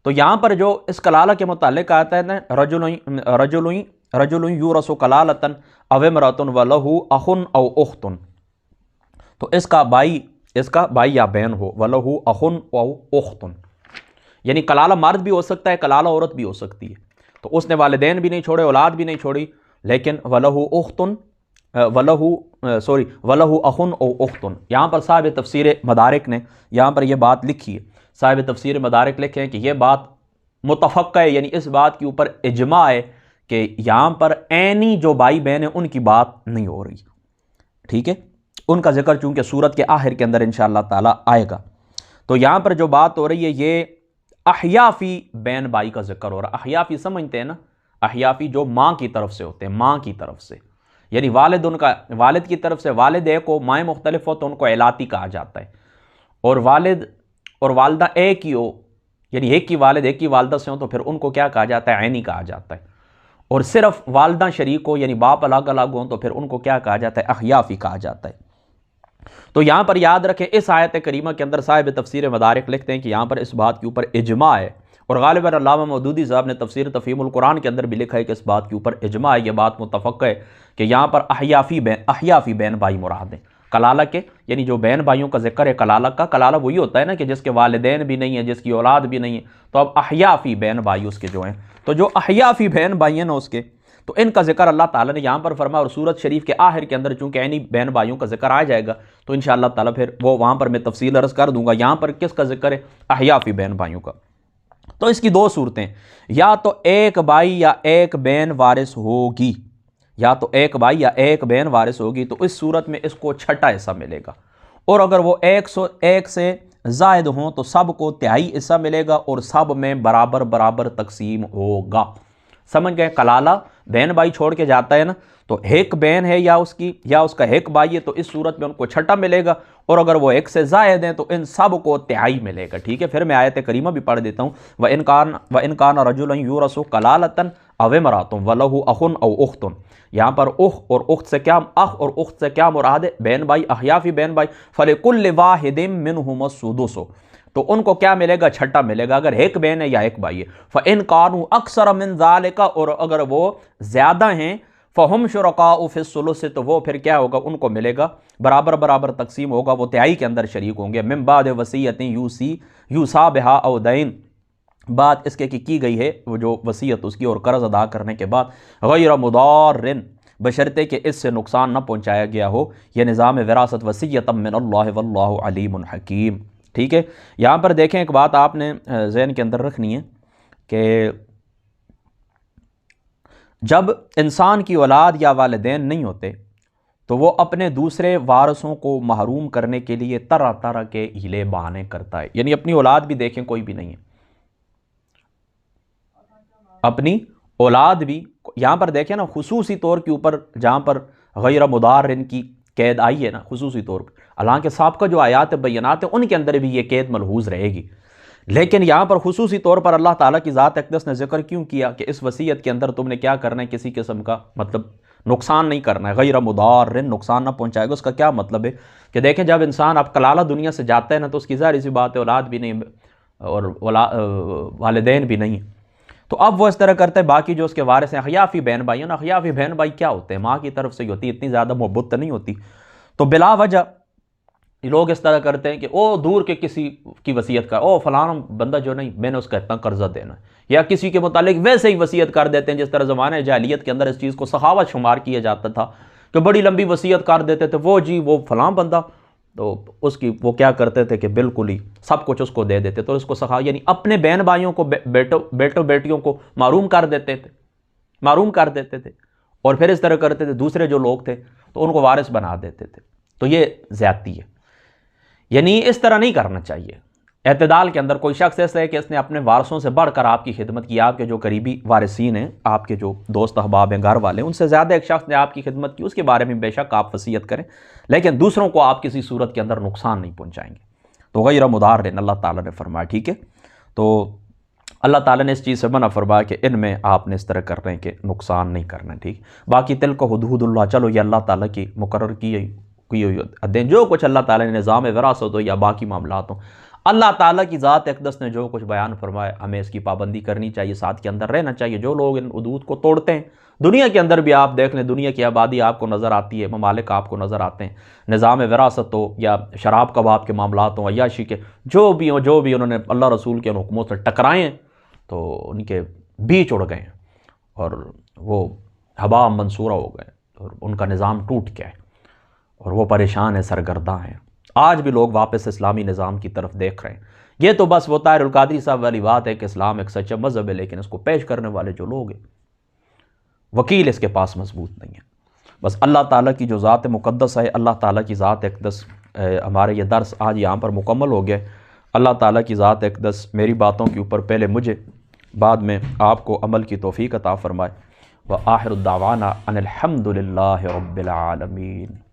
تو یہاں پر جو اس کلالہ کے متعلق آتا ہے نا، رجل یورث کلالۃ او امرأۃ ولہ اخ او اخت، تو اس کا بھائی یا بہن ہو، ولہ اخ او اخت، یعنی کلالہ مرد بھی ہو سکتا ہے، کلالہ عورت بھی ہو سکتی ہے۔ تو اس نے والدین بھی نہیں چھوڑے، اولاد بھی نہیں چھوڑی، لیکن ولہ اخ او اخت، یہاں پر صاحب تفسیر مدارک نے یہاں پر یہ بات لکھی ہے، صاحب تفسیر مدارک لکھے ہیں کہ یہ بات متفقہ ہے، یعنی اس بات کے اوپر اجماع ہے کہ یہاں پر عینی جو بھائی بہن ہیں ان کی بات نہیں ہو رہی، ٹھیک ہے، ان کا ذکر چونکہ سورت کے آخر کے اندر انشاءاللہ تعالی آئے گا۔ تو یہاں پر جو بات ہو رہی ہے یہ احیافی بہن بھائی کا ذکر ہو رہا ہے۔ احیافی سمجھتے ہیں نا، احیافی جو ماں کی طرف سے ہوتے ہیں، ماں کی طرف سے، یعنی والد کی طرف سے والد ایک ہو، مائیں مختلف ہو تو ان کو علاتی کہا جاتا ہے، اور والد اور والدہ ایک ہی ہو، یعنی ایک کی والد ایک کی والدہ سے ہوں تو پھر ان کو کیا کہا جاتا ہے؟ عینی کہا جاتا ہے، اور صرف والدہ شریک ہو یعنی باپ الگ الگ ہوں تو پھر ان کو کیا کہا جاتا ہے؟ احیافی کہا جاتا ہے۔ تو یہاں پر یاد رکھیں اس آیت کریمہ کے اندر صاحب تفسیر مدارک لکھتے ہیں کہ یہاں پر اس بات کے اوپر اجماع ہے، اور غالباً علامہ مودودی صاحب نے تفسیر تفہیم القرآن کے اندر بھی لکھا ہے کہ اس بات کے اوپر اجماع ہے، یہ بات متفق ہے کہ یہاں پر احیافی بہن بھائی مراد ہیں کلالہ کے، یعنی جو بہن بھائیوں کا ذکر ہے کلالہ کا، کلالہ وہی ہوتا ہے نا کہ جس کے والدین بھی نہیں ہیں، جس کی اولاد بھی نہیں ہے، تو اب احیافی بہن بھائی اس کے جو ہیں، تو جو احیافی بہن بھائی ہیں نا اس کے، تو ان کا ذکر اللہ تعالیٰ نے یہاں پر فرمایا، اور سورت شریف کے آخر کے اندر چونکہ عینی بہن بھائیوں کا ذکر آ جائے گا تو انشاءاللہ تعالیٰ پھر وہ وہاں پر میں تفصیل عرض کر دوں گا۔ یہاں پر کس کا ذکر ہے؟ احیافی بہن بھائیوں کا۔ تو اس کی 2 صورتیں، یا تو ایک بھائی یا ایک بہن وارث ہوگی، یا تو ایک بھائی یا ایک بہن وارث ہوگی، تو اس صورت میں اس کو چھٹا حصہ ملے گا، اور اگر وہ 1 سے زائد ہوں تو سب کو 1/3 حصہ ملے گا، اور سب میں برابر تقسیم ہوگا۔ سمجھ گئے؟ کلالہ بہن بھائی چھوڑ کے جاتا ہے نا، تو ایک بہن ہے یا اس کا ایک بھائی ہے، تو اس صورت میں ان کو چھٹا ملے گا، اور اگر وہ 1 سے زائد ہیں تو ان سب کو 1/3 ملے گا، ٹھیک ہے۔ پھر میں آیت کریمہ بھی پڑھ دیتا ہوں، وَإِن كَانَ رَجُلٌ يُورَثُ كَلَالَةً أَوْ امْرَأَةٌ وَلَهُ أَخٌ أَوْ أُخْتٌ، یہاں پر اخ اور اخت سے کیا مراد ہے؟ بہن بھائی، احیافی بہن بھائی، فَلِكُلِّ وَاحِدٍ مِّنْهُمَا السُّدُسُ، تو ان کو کیا ملے گا؟ چھٹا ملے گا، اگر ایک بہن ہے یا ایک بھائی ہے۔ فَإِن كَانُوا أَكْثَرَ مِن ذَلِكَ، اور اگر وہ زیادہ ہیں، فَهُمْ شُرَكَاءُ فِي الثُّلُثِ، تو وہ پھر کیا ہوگا؟ ان کو ملے گا برابر تقسیم ہوگا، وہ 1/3 کے اندر شریک ہوں گے، مِن بَعْدِ وَصِيَّةٍ يُوصَىٰ بِهَا أَوْ دَيْنٍ، بات اس کے کی گئی ہے وہ جو وصیت اس کی اور قرض ادا کرنے کے بعد غیر مضارن بشرطے کہ اس سے نقصان نہ پہنچایا گیا ہو، یہ نظام وراثت وصیۃ من اللہ واللہ علیم حکیم۔ ٹھیک ہے، یہاں پر دیکھیں ایک بات آپ نے ذہن کے اندر رکھنی ہے کہ جب انسان کی اولاد یا والدین نہیں ہوتے تو وہ اپنے دوسرے وارثوں کو محروم کرنے کے لیے طرح طرح کے ہیلے بہانے کرتا ہے۔ یعنی اپنی اولاد بھی دیکھیں کوئی بھی نہیں ہے، اپنی اولاد بھی یہاں پر دیکھیں نا، خصوصی طور کے اوپر جہاں پر غیر مضارن کی قید آئی ہے نا خصوصی طور پر، حالانکہ سابقہ جو آیات بینات ہیں ان کے اندر بھی یہ قید ملحوظ رہے گی، لیکن یہاں پر خصوصی طور پر اللہ تعالیٰ کی ذات اقدس نے ذکر کیوں کیا کہ اس وصیت کے اندر تم نے کیا کرنا ہے، کسی قسم کا مطلب نقصان نہیں کرنا ہے، غیر مضار نقصان نہ پہنچائے گا۔ اس کا کیا مطلب ہے کہ دیکھیں جب انسان اب کلالہ دنیا سے جاتا ہے نا تو اس کی ظاہر سی بات ہے اولاد بھی نہیں اور والدین بھی نہیں، تو اب وہ اس طرح کرتا ہے باقی جو اس کے وارث ہیں اخیافی بہن بھائی ہیں نا، اخیافی بہن بھائی کیا ہوتے ہیں، ماں کی طرف سے ہی ہوتی ہے، اتنی زیادہ محبت تو نہیں ہوتی، تو بلا وجہ لوگ اس طرح کرتے ہیں کہ او دور کے کسی کی وصیت کر، او فلاں بندہ جو نہیں میں نے اس کا اتنا قرضہ دینا ہے، یا کسی کے متعلق ویسے ہی وصیت کر دیتے ہیں، جس طرح زمانہ جاہلیت کے اندر اس چیز کو سخاوت شمار کیا جاتا تھا کہ بڑی لمبی وصیت کر دیتے تھے، وہ جی وہ فلاں بندہ، تو اس کی وہ کیا کرتے تھے کہ بالکل ہی سب کچھ اس کو دے دیتے، تو اس کو یعنی اپنے بہن بھائیوں کو بیٹوں بیٹیوں کو معروم کر دیتے تھے اور پھر اس طرح کرتے تھے دوسرے جو لوگ تھے تو ان کو وارث بنا دیتے تھے، تو یہ زیادتی ہے، یعنی اس طرح نہیں کرنا چاہیے۔ اعتدال کے اندر کوئی شخص ایسا ہے کہ اس نے اپنے وارثوں سے بڑھ کر آپ کی خدمت کی، آپ کے جو قریبی وارثین ہیں، آپ کے جو دوست احباب ہیں، گھر والے ہیں، ان سے زیادہ ایک شخص نے آپ کی خدمت کی، اس کے بارے میں بے شک آپ وصیت کریں، لیکن دوسروں کو آپ کسی صورت کے اندر نقصان نہیں پہنچائیں گے، تو غیر مضار اللہ تعالیٰ نے فرمایا۔ ٹھیک ہے، تو اللہ تعالیٰ نے اس چیز سے منع فرمایا کہ ان میں آپ نے اس طرح کر رہے ہیں کہ نقصان نہیں کرنا، ٹھیک۔ باقی تلک حدود اللہ، چلو یہ اللہ تعالیٰ کی مقرر کی ہوئی ادین، جو کچھ اللہ تعالیٰ نے نظام وراثت ہو یا باقی معاملات ہوں، اللہ تعالیٰ کی ذات اقدس نے جو کچھ بیان فرمایا ہمیں اس کی پابندی کرنی چاہیے، ساتھ کے اندر رہنا چاہیے۔ جو لوگ ان حدود کو توڑتے ہیں، دنیا کے اندر بھی آپ دیکھ لیں، دنیا کی آبادی آپ کو نظر آتی ہے، ممالک آپ کو نظر آتے ہیں، نظام وراثت ہو یا شراب کباب کے معاملات ہوں، عیاشی کے جو بھی انہوں نے اللہ رسول کے حکموں سے ٹکرائے ہیں تو ان کے بیچ اڑ گئے ہیں اور وہ ہوا منصورہ ہو گئے اور ان کا نظام ٹوٹ گیا ہے اور وہ پریشان ہیں، سرگرداں ہیں۔ آج بھی لوگ واپس اسلامی نظام کی طرف دیکھ رہے ہیں۔ یہ تو بس وہ طاہر القادری صاحب والی بات ہے کہ اسلام ایک سچا مذہب ہے، لیکن اس کو پیش کرنے والے جو لوگ ہیں، وکیل اس کے پاس مضبوط نہیں ہے۔ بس اللہ تعالیٰ کی جو ذات مقدس ہے، اللہ تعالیٰ کی ذات اقدس، ہمارے یہ درس آج یہاں پر مکمل ہو گیا۔ اللہ تعالیٰ کی ذات اقدس میری باتوں کے اوپر پہلے مجھے، بعد میں آپ کو عمل کی توفیق عطا فرمائے۔ وآخر الدعوانا ان الحمد للہ رب العالمین۔